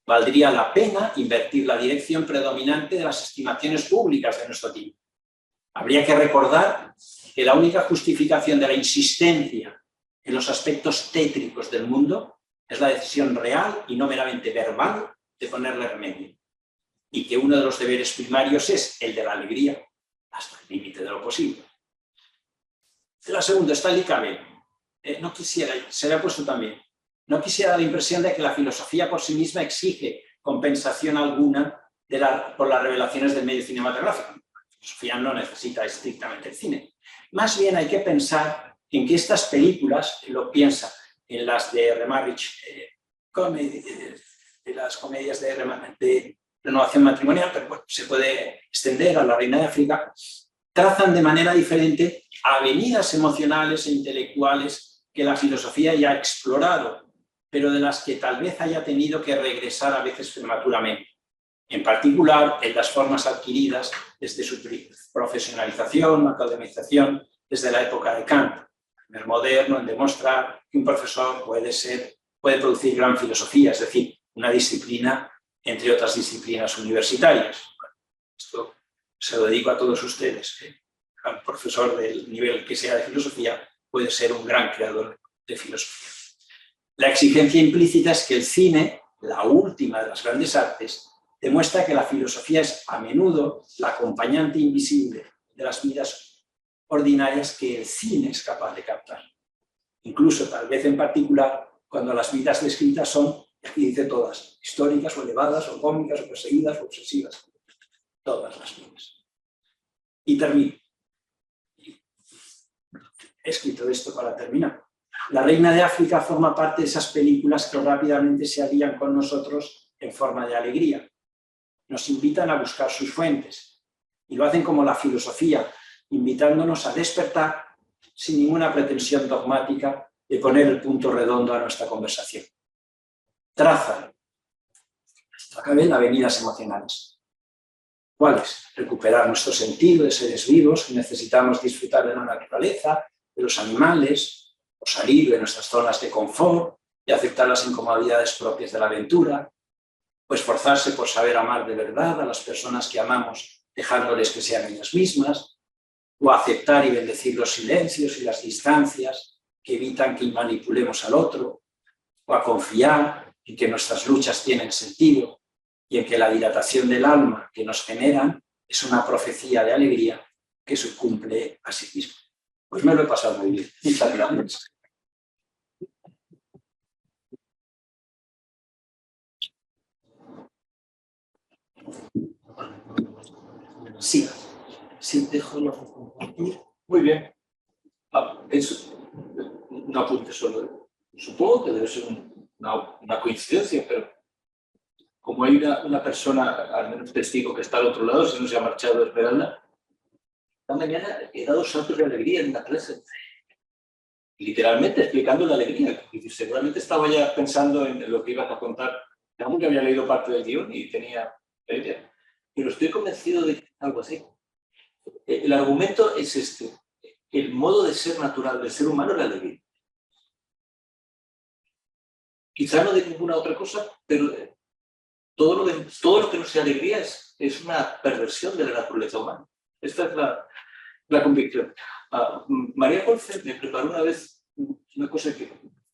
Valdría la pena invertir la dirección predominante de las estimaciones públicas de nuestro tiempo. Habría que recordar que la única justificación de la insistencia en los aspectos tétricos del mundo es la decisión real y no meramente verbal de ponerle remedio. Y que uno de los deberes primarios es el de la alegría, hasta el límite de lo posible. La segunda, Stanley Cavell. No quisiera, se le ha puesto también, no quisiera dar la impresión de que la filosofía por sí misma exige compensación alguna por las revelaciones del medio cinematográfico. La filosofía no necesita estrictamente el cine. Más bien hay que pensar en que estas películas, lo piensa en las de Remarriage, de las comedias de renovación matrimonial, pero bueno, se puede extender a La Reina de África, trazan de manera diferente avenidas emocionales e intelectuales que la filosofía ya ha explorado, pero de las que tal vez haya tenido que regresar a veces prematuramente. En particular, en las formas adquiridas desde su profesionalización, academización, desde la época de Kant, el moderno en demostrar que un profesor puede producir gran filosofía, es decir, una disciplina entre otras disciplinas universitarias. Esto se lo dedico a todos ustedes. Un profesor del nivel que sea de filosofía puede ser un gran creador de filosofía. La exigencia implícita es que el cine, la última de las grandes artes, demuestra que la filosofía es a menudo la acompañante invisible de las vidas ordinarias que el cine es capaz de captar. Incluso, tal vez en particular, cuando las vidas descritas son, aquí dice todas, históricas o elevadas o cómicas o perseguidas o obsesivas. Todas las vidas. Y termino. He escrito esto para terminar. La Reina de África forma parte de esas películas que rápidamente se alían con nosotros en forma de alegría. Nos invitan a buscar sus fuentes y lo hacen como la filosofía, invitándonos a despertar sin ninguna pretensión dogmática de poner el punto redondo a nuestra conversación. Trazan, acaben avenidas emocionales. ¿Cuáles? Recuperar nuestro sentido de seres vivos que necesitamos disfrutar de la naturaleza, de los animales, o salir de nuestras zonas de confort y aceptar las incomodidades propias de la aventura, o esforzarse por saber amar de verdad a las personas que amamos, dejándoles que sean ellas mismas, o a aceptar y bendecir los silencios y las distancias que evitan que manipulemos al otro, o a confiar en que nuestras luchas tienen sentido y en que la dilatación del alma que nos generan es una profecía de alegría que se cumple a sí mismo. Pues me lo he pasado muy bien. Muchas gracias. Sí, sí, dejo de compartir. Muy bien. Es un apunte solo. Supongo que debe ser una coincidencia, pero como hay una persona, al menos testigo, que está al otro lado, si no se ha marchado Esmeralda, esta mañana he dado saltos de alegría en la clase. Literalmente explicando la alegría. Y seguramente estaba ya pensando en lo que ibas a contar. Aún que había leído parte del guión y tenía la idea. Pero estoy convencido de que algo así. El argumento es este. El modo de ser natural del ser humano es la alegría. Quizá no de ninguna otra cosa, pero todo lo que no sea alegría es una perversión de la naturaleza humana. Esta es la convicción. María Golfe me preparó una vez una cosa que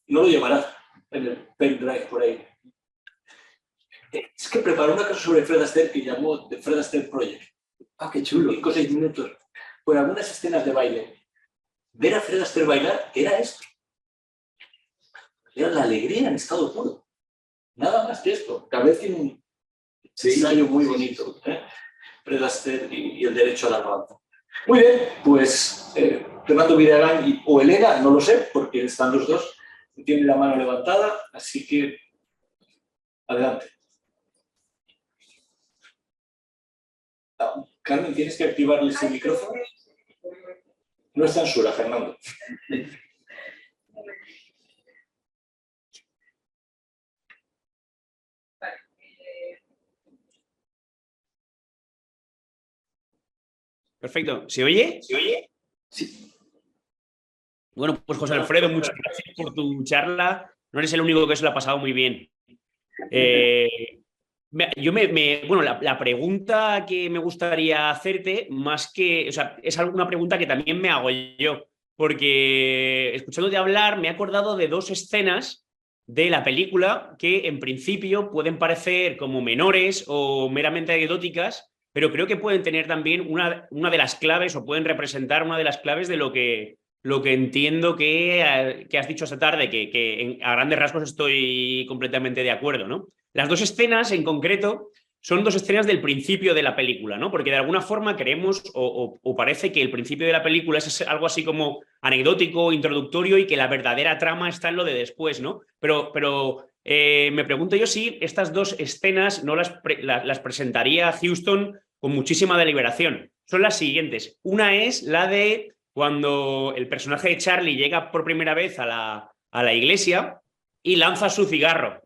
no lo llevarás en el pendrive por ahí. Es que preparó una cosa sobre Fred Astaire que llamó The Fred Astaire Project. Ah, qué chulo. 5 o 6 minutos. Por algunas escenas de baile. Ver a Fred Astaire bailar era esto. Era la alegría en estado puro. Nada más que esto. Tal vez tiene un ensayo muy bonito. Fred Astaire y el derecho a la alabanza. Muy bien, pues Fernando Vidagrán o Elena, no lo sé, porque están los dos, tienen la mano levantada, así que adelante. Carmen, ¿tienes que activarles el micrófono? No es censura, Fernando. Perfecto. ¿Se oye? ¿Se oye? Sí. Bueno, pues José Alfredo, muchas gracias por tu charla. No eres el único que se lo ha pasado muy bien. Bueno, la pregunta que me gustaría hacerte, más que, o sea, es una pregunta que también me hago yo, porque escuchándote hablar me he acordado de dos escenas de la película que en principio pueden parecer como menores o meramente anecdóticas, pero creo que pueden tener también una de las claves o pueden representar una de las claves de lo que entiendo que has dicho esta tarde, que a grandes rasgos estoy completamente de acuerdo, ¿no? Las dos escenas en concreto son dos escenas del principio de la película, ¿no? Porque de alguna forma creemos o parece que el principio de la película es algo así como anecdótico, introductorio y que la verdadera trama está en lo de después, ¿no? Pero me pregunto yo si estas dos escenas no las presentaría Huston con muchísima deliberación. Son las siguientes. Una es la de cuando el personaje de Charlie llega por primera vez a la iglesia y lanza su cigarro.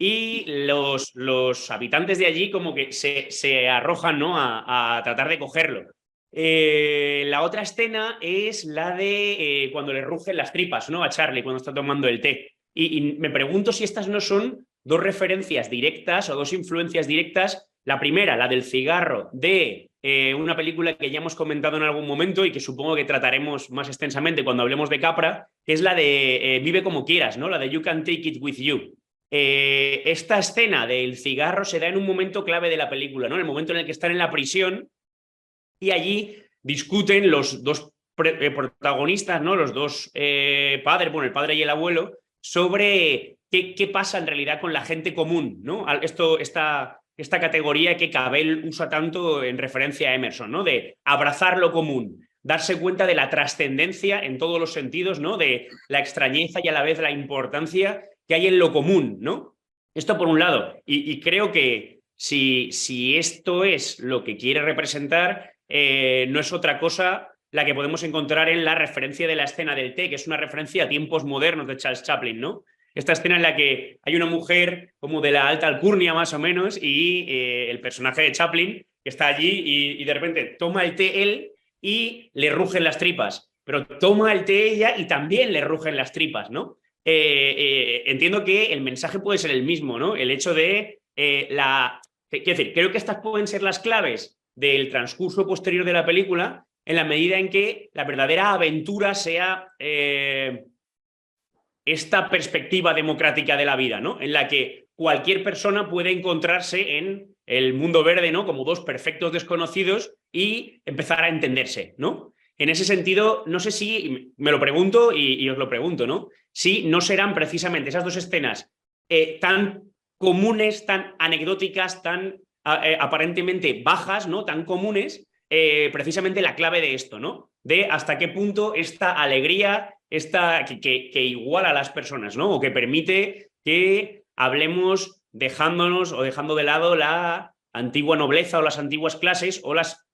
Y los habitantes de allí como que se arrojan, ¿no? a tratar de cogerlo. La otra escena es la de cuando le rugen las tripas, ¿no? A Charlie cuando está tomando el té. Y me pregunto si estas no son dos referencias directas o dos influencias directas. La primera, la del cigarro, de una película que ya hemos comentado en algún momento y que supongo que trataremos más extensamente cuando hablemos de Capra, que es la de Vive como quieras, ¿no? La de You Can Take It With You. Esta escena del cigarro se da en un momento clave de la película, ¿no? En el momento en el que están en la prisión y allí discuten los dos protagonistas, ¿no? Los dos padres, bueno, el padre y el abuelo, sobre qué pasa en realidad con la gente común, ¿no? Esta categoría que Cabell usa tanto en referencia a Emerson, ¿no? De abrazar lo común, darse cuenta de la trascendencia en todos los sentidos, ¿no? De la extrañeza y a la vez la importancia que hay en lo común, ¿no? Esto por un lado. Y creo que si esto es lo que quiere representar, no es otra cosa la que podemos encontrar en la referencia de la escena del té, que es una referencia a tiempos modernos de Charles Chaplin, ¿no? Esta escena en la que hay una mujer como de la alta alcurnia más o menos y el personaje de Chaplin que está allí y de repente toma el té él y le rugen las tripas, pero toma el té ella y también le rugen las tripas, ¿no? Entiendo que el mensaje puede ser el mismo, ¿no? El hecho de quiero decir, creo que estas pueden ser las claves del transcurso posterior de la película, en la medida en que la verdadera aventura sea esta perspectiva democrática de la vida, ¿no? En la que cualquier persona puede encontrarse en el mundo verde, ¿no? Como dos perfectos desconocidos y empezar a entenderse, ¿no? En ese sentido, no sé si, me lo pregunto y os lo pregunto, ¿no? Si no serán precisamente esas dos escenas tan comunes, tan anecdóticas, tan aparentemente bajas, ¿no? Tan comunes, precisamente la clave de esto, ¿no? De hasta qué punto esta alegría que iguala a las personas, ¿no? O que permite que hablemos dejándonos o dejando de lado la antigua nobleza o las antiguas clases o las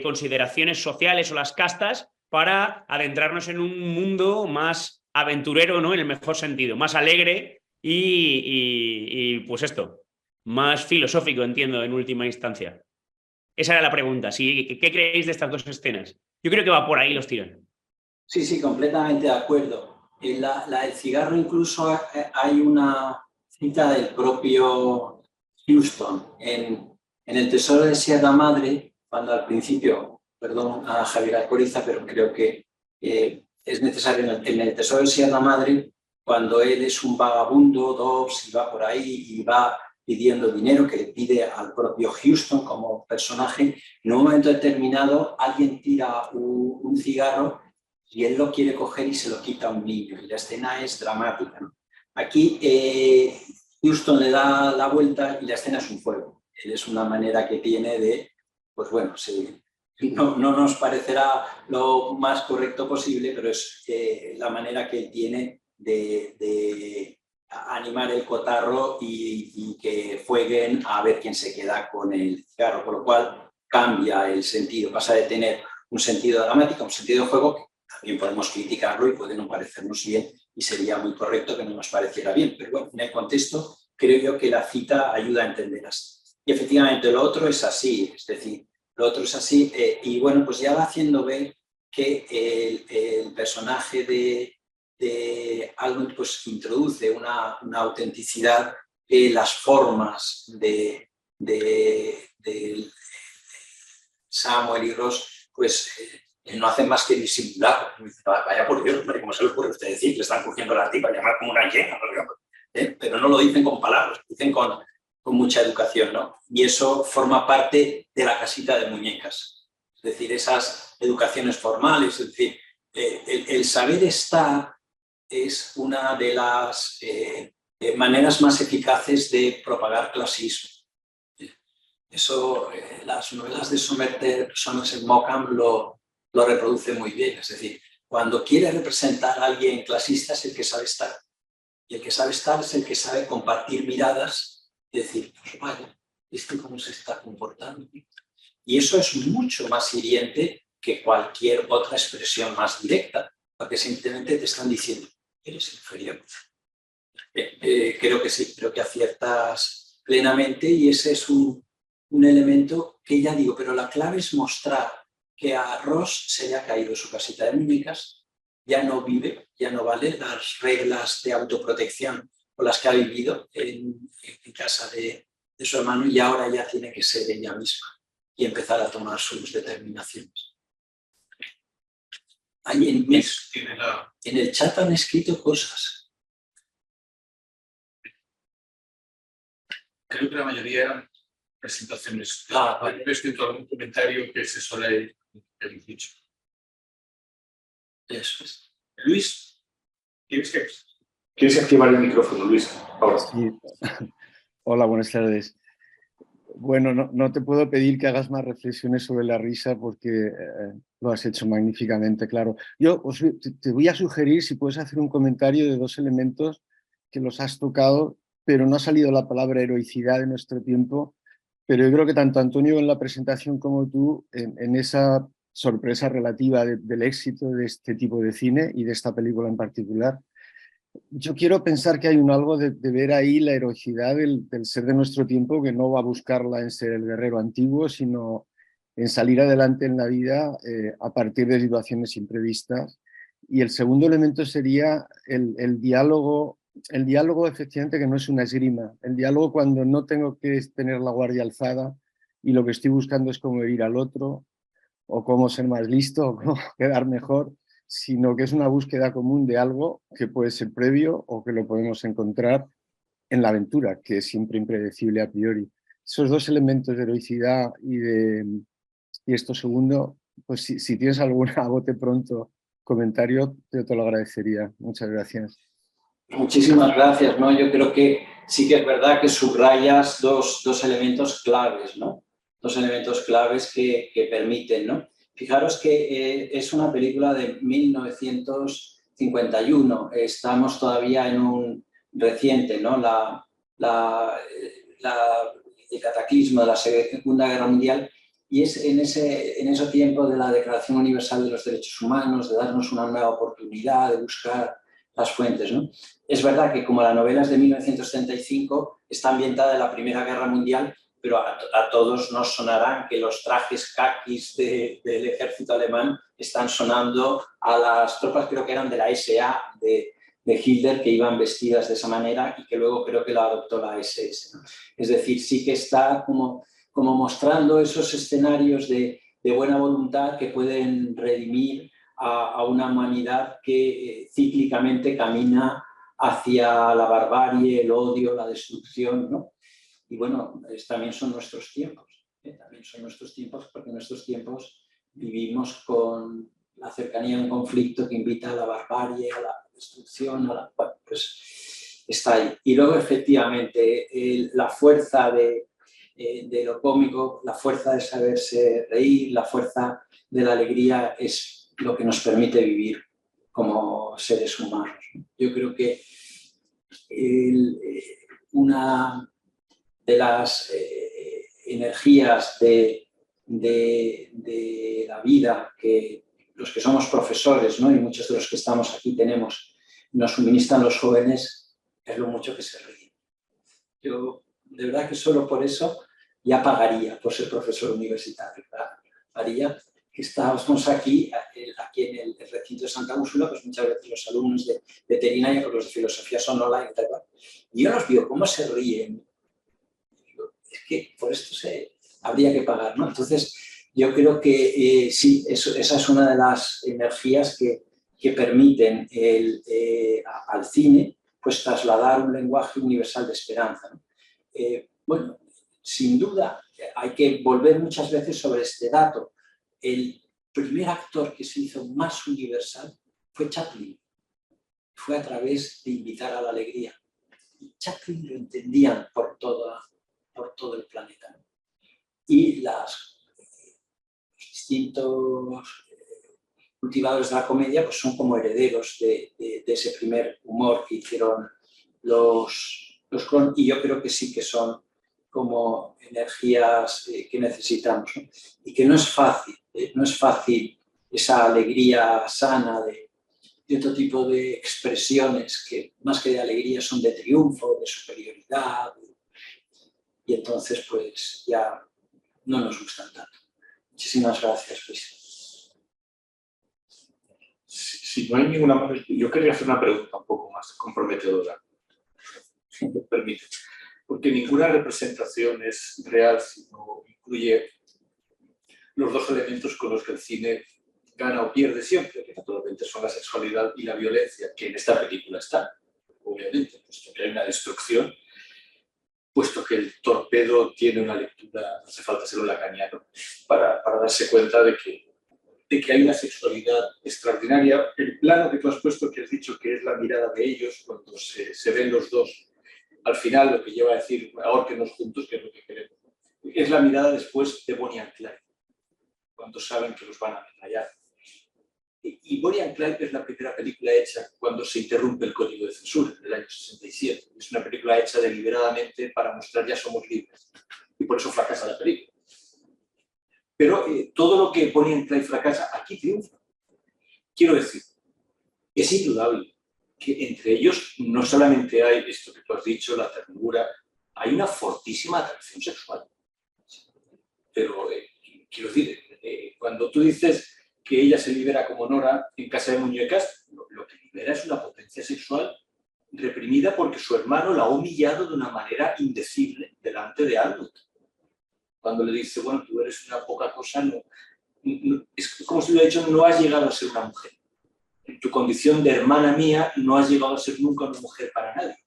consideraciones sociales o las castas para adentrarnos en un mundo más aventurero, ¿no? En el mejor sentido, más alegre y pues esto, más filosófico, entiendo, en última instancia. Esa era la pregunta. ¿Qué creéis de estas dos escenas? Yo creo que va por ahí los tiros. Sí, sí, completamente de acuerdo. En la del cigarro incluso hay una cita del propio Houston en El tesoro de Sierra Madre, cuando al principio, perdón a Javier Alcoriza, pero creo que es necesario en el tesoro de Sierra Madre, cuando él es un vagabundo, Dobbs, y va por ahí y va pidiendo dinero, que le pide al propio Houston como personaje. En un momento determinado alguien tira un cigarro y él lo quiere coger y se lo quita a un niño, y la escena es dramática, ¿no? Aquí Houston le da la vuelta y la escena es un juego. Es una manera que tiene de, pues bueno, no nos parecerá lo más correcto posible, pero es la manera que él tiene de animar el cotarro y que jueguen a ver quién se queda con el cigarro, por lo cual cambia el sentido, pasa de tener un sentido dramático a un sentido de juego. También podemos criticarlo y puede no parecernos bien y sería muy correcto que no nos pareciera bien, pero bueno, en el contexto creo yo que la cita ayuda a entender así. Y efectivamente lo otro es así, es decir, lo otro es así y bueno, pues ya va haciendo ver que el personaje de Aldous pues introduce una autenticidad que las formas de Samuel y Ross pues no hacen más que disimular. Vaya por Dios, ¿cómo se le ocurre a usted decir? Le están cogiendo la tipa, llamar como una hiena, pero no lo dicen con palabras, lo dicen con mucha educación, ¿no? Y eso forma parte de la casita de muñecas. Es decir, esas educaciones formales, es decir, el saber estar es una de las maneras más eficaces de propagar clasismo. Eso, las novelas de Somerset Maugham lo reproduce muy bien. Es decir, cuando quiere representar a alguien clasista es el que sabe estar. Y el que sabe estar es el que sabe compartir miradas y decir, pues vaya, ¿este cómo se está comportando? Y eso es mucho más hiriente que cualquier otra expresión más directa, porque simplemente te están diciendo, eres inferior. Creo que sí, creo que aciertas plenamente y ese es un elemento que ya digo, pero la clave es mostrar que a Ross se le ha caído su casita de muñecas, ya no vive, ya no vale las reglas de autoprotección con las que ha vivido en casa de su hermano y ahora ya tiene que ser ella misma y empezar a tomar sus determinaciones. Ahí en el chat han escrito cosas. Creo que la mayoría eran presentaciones. Vale. He escrito algún comentario que se suele haber dicho. Eso es. Luis, ¿quieres que activar el micrófono, Luis? Ahora. Sí. Hola, buenas tardes. Bueno, no te puedo pedir que hagas más reflexiones sobre la risa porque lo has hecho magníficamente, claro. Yo te voy a sugerir si puedes hacer un comentario de dos elementos que los has tocado, pero no ha salido la palabra heroicidad en nuestro tiempo, pero yo creo que tanto Antonio en la presentación como tú en esa sorpresa relativa del éxito de este tipo de cine y de esta película en particular. Yo quiero pensar que hay algo de ver ahí la heroicidad del ser de nuestro tiempo, que no va a buscarla en ser el guerrero antiguo, sino en salir adelante en la vida a partir de situaciones imprevistas. Y el segundo elemento sería el diálogo efectivamente que no es una esgrima, el diálogo cuando no tengo que tener la guardia alzada y lo que estoy buscando es cómo herir al otro, o cómo ser más listo o cómo quedar mejor, sino que es una búsqueda común de algo que puede ser previo o que lo podemos encontrar en la aventura, que es siempre impredecible a priori. Esos dos elementos de heroicidad y esto segundo, pues si tienes alguna a bote pronto comentario, yo te lo agradecería. Muchas gracias. Muchísimas gracias, ¿no? Yo creo que sí que es verdad que subrayas dos elementos claves, ¿no? Dos elementos claves que permiten, ¿no? Fijaros que es una película de 1951, estamos todavía en un reciente, ¿no? El cataclismo de la Segunda Guerra Mundial, y es en ese tiempo de la Declaración Universal de los Derechos Humanos, de darnos una nueva oportunidad, de buscar las fuentes, ¿no? Es verdad que como la novela es de 1935, está ambientada en la Primera Guerra Mundial, pero a todos nos sonarán que los trajes caquis del ejército alemán están sonando a las tropas, creo que eran de la SA de Hitler, que iban vestidas de esa manera y que luego creo que la adoptó la SS, ¿no? Es decir, sí que está como mostrando esos escenarios de buena voluntad que pueden redimir a una humanidad que cíclicamente camina hacia la barbarie, el odio, la destrucción, ¿no? Y bueno, también son nuestros tiempos, también son nuestros tiempos, porque en nuestros tiempos vivimos con la cercanía de un conflicto que invita a la barbarie, a la destrucción, bueno, pues está ahí. Y luego, efectivamente, la fuerza de lo cómico, la fuerza de saberse reír, la fuerza de la alegría es lo que nos permite vivir como seres humanos. Yo creo que una de las energías de la vida que los que somos profesores, ¿no? Y muchos de los que estamos aquí nos suministran los jóvenes, es lo mucho que se ríen. Yo, de verdad que solo por eso ya pagaría por ser profesor universitario, ¿verdad? Haría que estábamos aquí en el recinto de Santa Úrsula, pues muchas veces los alumnos de veterinaria, porque los de filosofía son online y tal. Y yo los veo cómo se ríen. Es que por esto habría que pagar, ¿no? Entonces, yo creo que sí, esa es una de las energías que permiten al cine pues trasladar un lenguaje universal de esperanza, ¿no? Bueno, sin duda, hay que volver muchas veces sobre este dato. El primer actor que se hizo más universal fue Chaplin. Fue a través de invitar a la alegría. Y Chaplin lo entendían por todo el planeta, ¿no? Y los distintos cultivadores de la comedia pues son como herederos de ese primer humor que hicieron los Coen, y yo creo que sí que son como energías que necesitamos, ¿no? Y que no es fácil esa alegría sana de otro tipo de expresiones que más que de alegría son de triunfo, de superioridad, y entonces pues ya no nos gustan tanto. Muchísimas gracias, Luis. Si no hay ninguna más, yo quería hacer una pregunta un poco más comprometedora, si me permite. Porque ninguna representación es real si no incluye los dos elementos con los que el cine gana o pierde siempre, que naturalmente son la sexualidad y la violencia, que en esta película están, obviamente, puesto que hay una destrucción, puesto que el torpedo tiene una lectura, no hace falta ser un lacaniano, para darse cuenta de que hay una sexualidad extraordinaria. El plano que tú has puesto, que has dicho que es la mirada de ellos cuando se ven los dos, al final lo que lleva a decir, ahórquenos juntos, que es lo que queremos, es la mirada después de Bonnie and Clyde, cuando saben que los van a ametrallar. Y Bonnie and Clyde es la primera película hecha cuando se interrumpe el código de censura, del año 67. Es una película hecha deliberadamente para mostrar ya somos libres. Y por eso fracasa la película. Pero todo lo que Bonnie and Clyde fracasa, aquí triunfa. Quiero decir, es indudable que entre ellos no solamente hay esto que tú has dicho, la ternura, hay una fortísima atracción sexual. Pero quiero decir, cuando tú dices que ella se libera como Nora en Casa de Muñecas, lo que libera es una potencia sexual reprimida porque su hermano la ha humillado de una manera indecible delante de Arnold. Cuando le dice, bueno, tú eres una poca cosa, no, es como si hubiera dicho, no has llegado a ser una mujer. En tu condición de hermana mía no has llegado a ser nunca una mujer para nadie.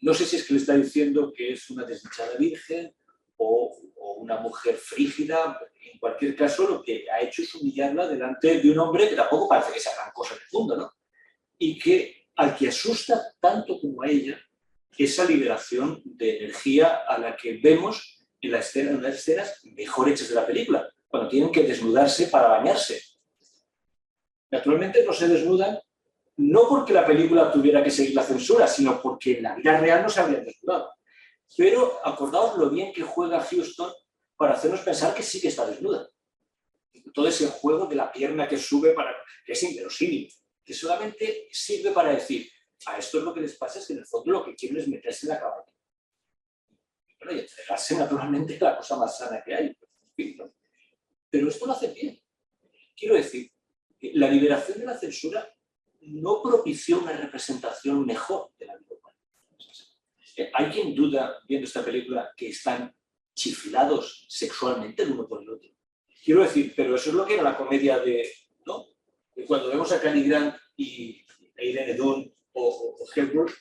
No sé si es que le está diciendo que es una desdichada virgen o una mujer frígida. En cualquier caso, lo que ha hecho es humillarla delante de un hombre que tampoco parece que sea gran cosa en el mundo, ¿no? Y que al que asusta tanto como a ella esa liberación de energía a la que vemos en las escenas mejor hechas de la película, cuando tienen que desnudarse para bañarse. Naturalmente no se desnudan, no porque la película tuviera que seguir la censura, sino porque en la vida real no se habrían desnudado. Pero acordaos lo bien que juega Houston para hacernos pensar que sí que está desnuda. Todo ese juego de la pierna que sube, que es inverosímil, que solamente sirve para decir, a esto es lo que les pasa, es que en el fondo lo que quieren es meterse en la cama. Bueno, y entregarse naturalmente es la cosa más sana que hay. Pero esto lo hace bien. Quiero decir, la liberación de la censura no propició una representación mejor de la vida humana. ¿Hay quien duda, viendo esta película, que están chiflados sexualmente el uno por el otro? Quiero decir, pero eso es lo que era la comedia ¿no? De cuando vemos a Cary Grant y a Irene Dunne o Hepburn,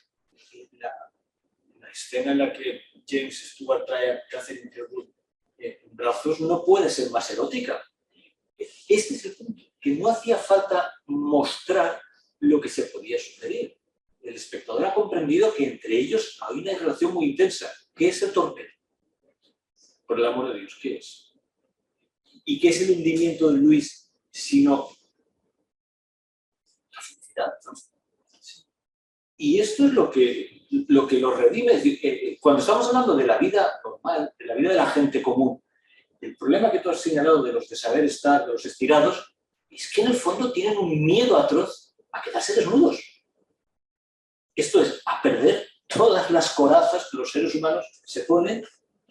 la escena en la que James Stewart trae a Catherine Hepburn en brazos no puede ser más erótica. Este es el punto, que no hacía falta mostrar lo que se podía suceder. El espectador ha comprendido que entre ellos hay una relación muy intensa. ¿Qué es el torpedo? Por el amor de Dios, ¿qué es? ¿Y qué es el hundimiento de Luis sino la felicidad? ¿No? Y esto es lo que lo redime. Es decir, cuando estamos hablando de la vida normal, de la vida de la gente común, el problema que tú has señalado de los de saber estar, de los estirados, es que en el fondo tienen un miedo atroz a quedarse desnudos. Esto es, a perder todas las corazas que los seres humanos se ponen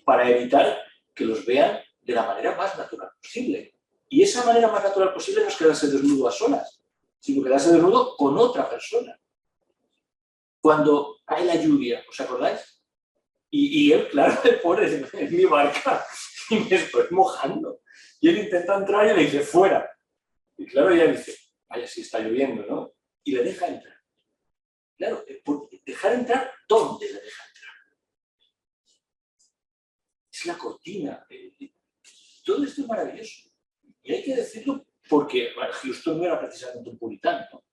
para evitar que los vean de la manera más natural posible. Y esa manera más natural posible no es quedarse desnudo a solas, sino quedarse desnudo con otra persona. Cuando cae la lluvia, ¿os acordáis? Y él, claro, le pone en mi barca y me estoy mojando. Y él intenta entrar y le dice, fuera. Y claro, ella dice, vaya, si está lloviendo, ¿no? Y le deja entrar. Claro, dejar entrar, ¿dónde le deja entrar? Es la cortina. Todo esto es maravilloso. Y hay que decirlo porque bueno, Houston no era precisamente un puritano, ¿no?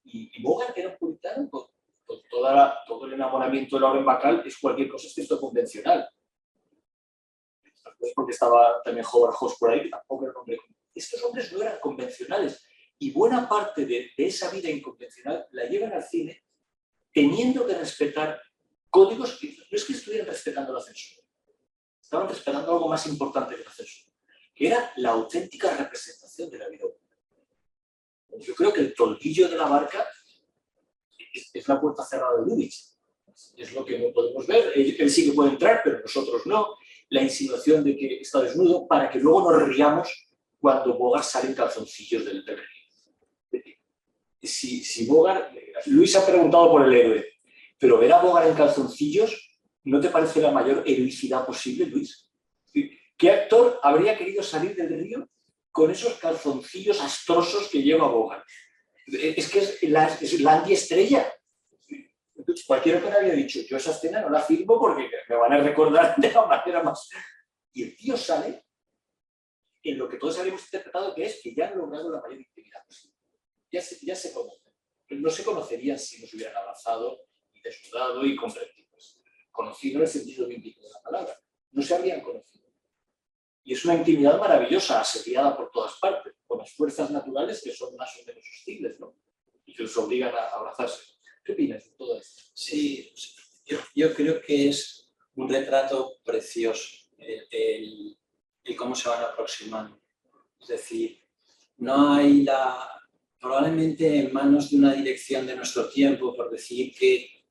Y Bogart era un puritano con todo el enamoramiento de Lauren Bacall, es cualquier cosa excepto convencional. Porque estaba también Howard Hawks por ahí, que tampoco era un hombre. Estos hombres no eran convencionales. Y buena parte de esa vida inconvencional la llevan al cine teniendo que respetar códigos que no es que estuvieran respetando la censura. Estaban respetando algo más importante que la censura, que era la auténtica representación de la vida humana. Yo creo que el toldillo de la barca es la puerta cerrada de Lubitsch. Es lo que no podemos ver. Él sí que puede entrar, pero nosotros no. La insinuación de que está desnudo para que luego nos riamos cuando Bogart sale en calzoncillos del río. Si Bogart... Luis ha preguntado por el héroe, pero ver a Bogart en calzoncillos, ¿no te parece la mayor heroicidad posible, Luis? ¿Qué actor habría querido salir del río con esos calzoncillos astrosos que lleva Bogart? Es que es la antiestrella. Cualquiera que me había dicho, yo esa escena no la filmo porque me van a recordar de la manera más... Y el tío sale en lo que todos habíamos interpretado que es que ya han logrado la mayor intimidad posible. Ya se conocen. No se conocerían si nos hubieran abrazado y desnudado y comprendidos. Conocido en el sentido bíblico de la palabra. No se habrían conocido. Y es una intimidad maravillosa, asediada por todas partes, con las fuerzas naturales que son más o menos hostiles, ¿no? Y que los obligan a abrazarse. ¿Qué opinas de todo esto? Sí, yo creo que es un retrato precioso el cómo se van aproximando. Es decir, no hay probablemente en manos de una dirección de nuestro tiempo, por decir que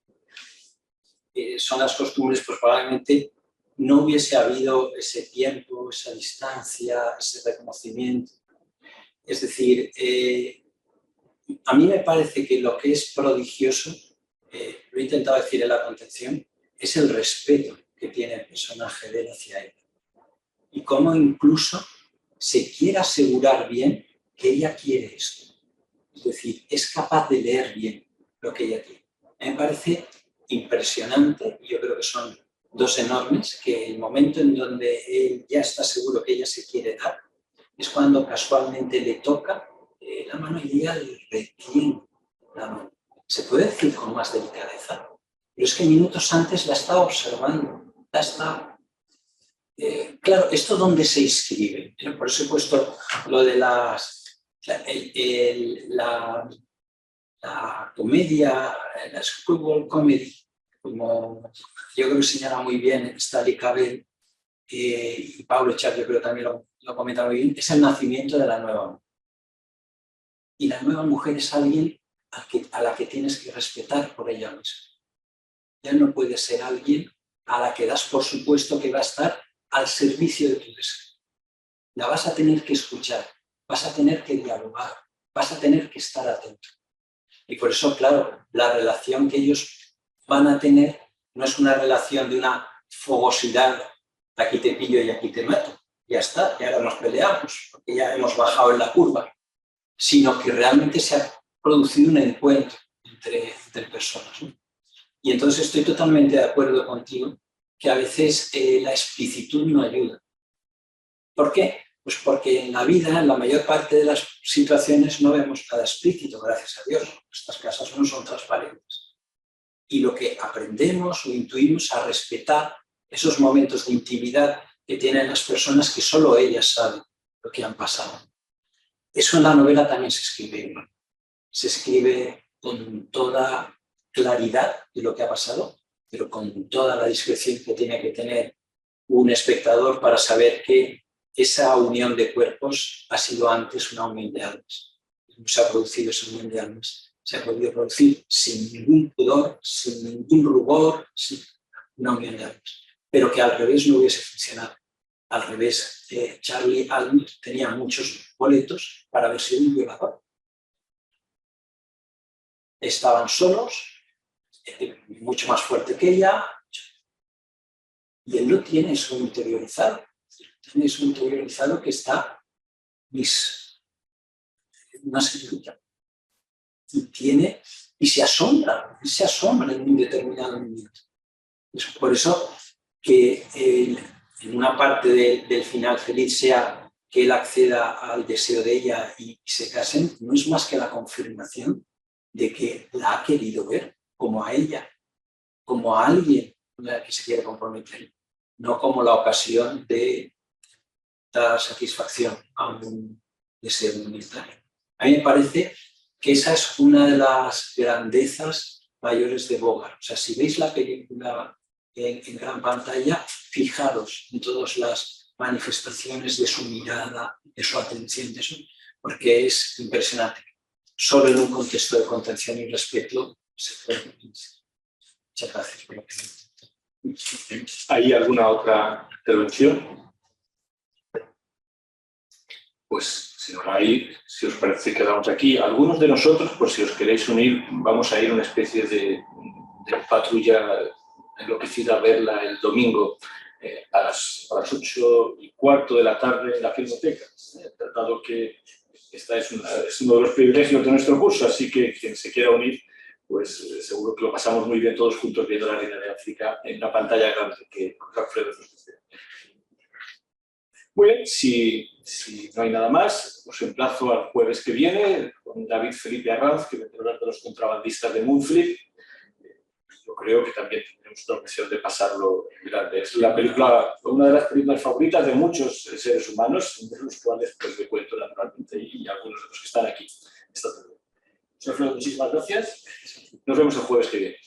son las costumbres, pues probablemente no hubiese habido ese tiempo, esa distancia, ese reconocimiento. Es decir, a mí me parece que lo que es prodigioso, lo he intentado decir en la contención, es el respeto que tiene el personaje de él hacia él. Y cómo incluso se quiere asegurar bien que ella quiere esto. Es decir, es capaz de leer bien lo que ella quiere. Me parece impresionante, yo creo que son dos enormes, que el momento en donde él ya está seguro que ella se quiere dar es cuando casualmente le toca la mano y ella le retiene la mano. Se puede decir con más delicadeza, pero es que minutos antes la estaba observando, la estaba... claro, ¿esto dónde se inscribe? Por eso he puesto lo de la comedia, la screwball comedy, como yo creo que señala muy bien Stanley Cavell y Pablo Echar, yo creo que también lo comenta muy bien, es el nacimiento de la nueva mujer. Y la nueva mujer es alguien a la que tienes que respetar por ella misma. Ya no puede ser alguien a la que das por supuesto que va a estar al servicio de tu deseo. La vas a tener que escuchar, vas a tener que dialogar, vas a tener que estar atento. Y por eso, claro, la relación que ellos van a tener no es una relación de una fogosidad, aquí te pillo y aquí te mato, ya está, y ahora nos peleamos, porque ya hemos bajado en la curva, sino que realmente se ha producido un encuentro entre personas, ¿no? Y entonces estoy totalmente de acuerdo contigo que a veces la explicitud no ayuda. ¿Por qué? Pues porque en la vida, en la mayor parte de las situaciones, no vemos nada explícito, gracias a Dios. Estas casas no son transparentes. Y lo que aprendemos o intuimos a respetar esos momentos de intimidad que tienen las personas que solo ellas saben lo que han pasado. Eso en la novela también se escribe. Se escribe con toda claridad de lo que ha pasado, pero con toda la discreción que tiene que tener un espectador para saber que esa unión de cuerpos ha sido antes una unión de almas. No se ha producido esa unión de almas. Se ha podido producir sin ningún pudor, sin ningún rubor, sin una unión de almas. Pero que al revés no hubiese funcionado. Al revés, Charlie Allen tenía muchos boletos para haber sido un violador. Estaban solos, mucho más fuerte que ella, y él no tiene eso interiorizado. Tiene eso interiorizado que está una señorita. Y se asombra en un determinado momento. Es por eso que en una parte del final feliz sea que él acceda al deseo de ella y se casen, no es más que la confirmación de que la ha querido ver como a ella, como a alguien con la que se quiere comprometer, no como la ocasión de dar satisfacción a un deseo humanitario. A mí me parece que esa es una de las grandezas mayores de Bogart. O sea, si veis la película en gran pantalla, fijaros en todas las manifestaciones de su mirada, de su atención, de su... porque es impresionante. Solo en un contexto de contención y respeto se puede. Muchas gracias por lo que me... ¿Hay alguna otra intervención? Pues si no la hay, si os parece, quedamos aquí. Algunos de nosotros, pues si os queréis unir, vamos a ir a una especie de patrulla enloquecida a verla el domingo a las 8:15 de la tarde en la Filmoteca. He tratado que esta es uno de los privilegios de nuestro curso, así que quien se quiera unir, pues seguro que lo pasamos muy bien todos juntos viendo La Reina de África en una pantalla grande que Alfredo nos ofrece. Muy bien, si no hay nada más, os emplazo al jueves que viene con David Felipe Arranz, que vendrá a hablar de los contrabandistas de Moonfleet. Yo creo que también tendremos la ocasión de pasarlo en grande. Es la película, una de las películas favoritas de muchos seres humanos, de los cuales pues, me cuento naturalmente y algunos de los que están aquí esta tarde. Alfredo, muchísimas gracias. Nos vemos el jueves que viene.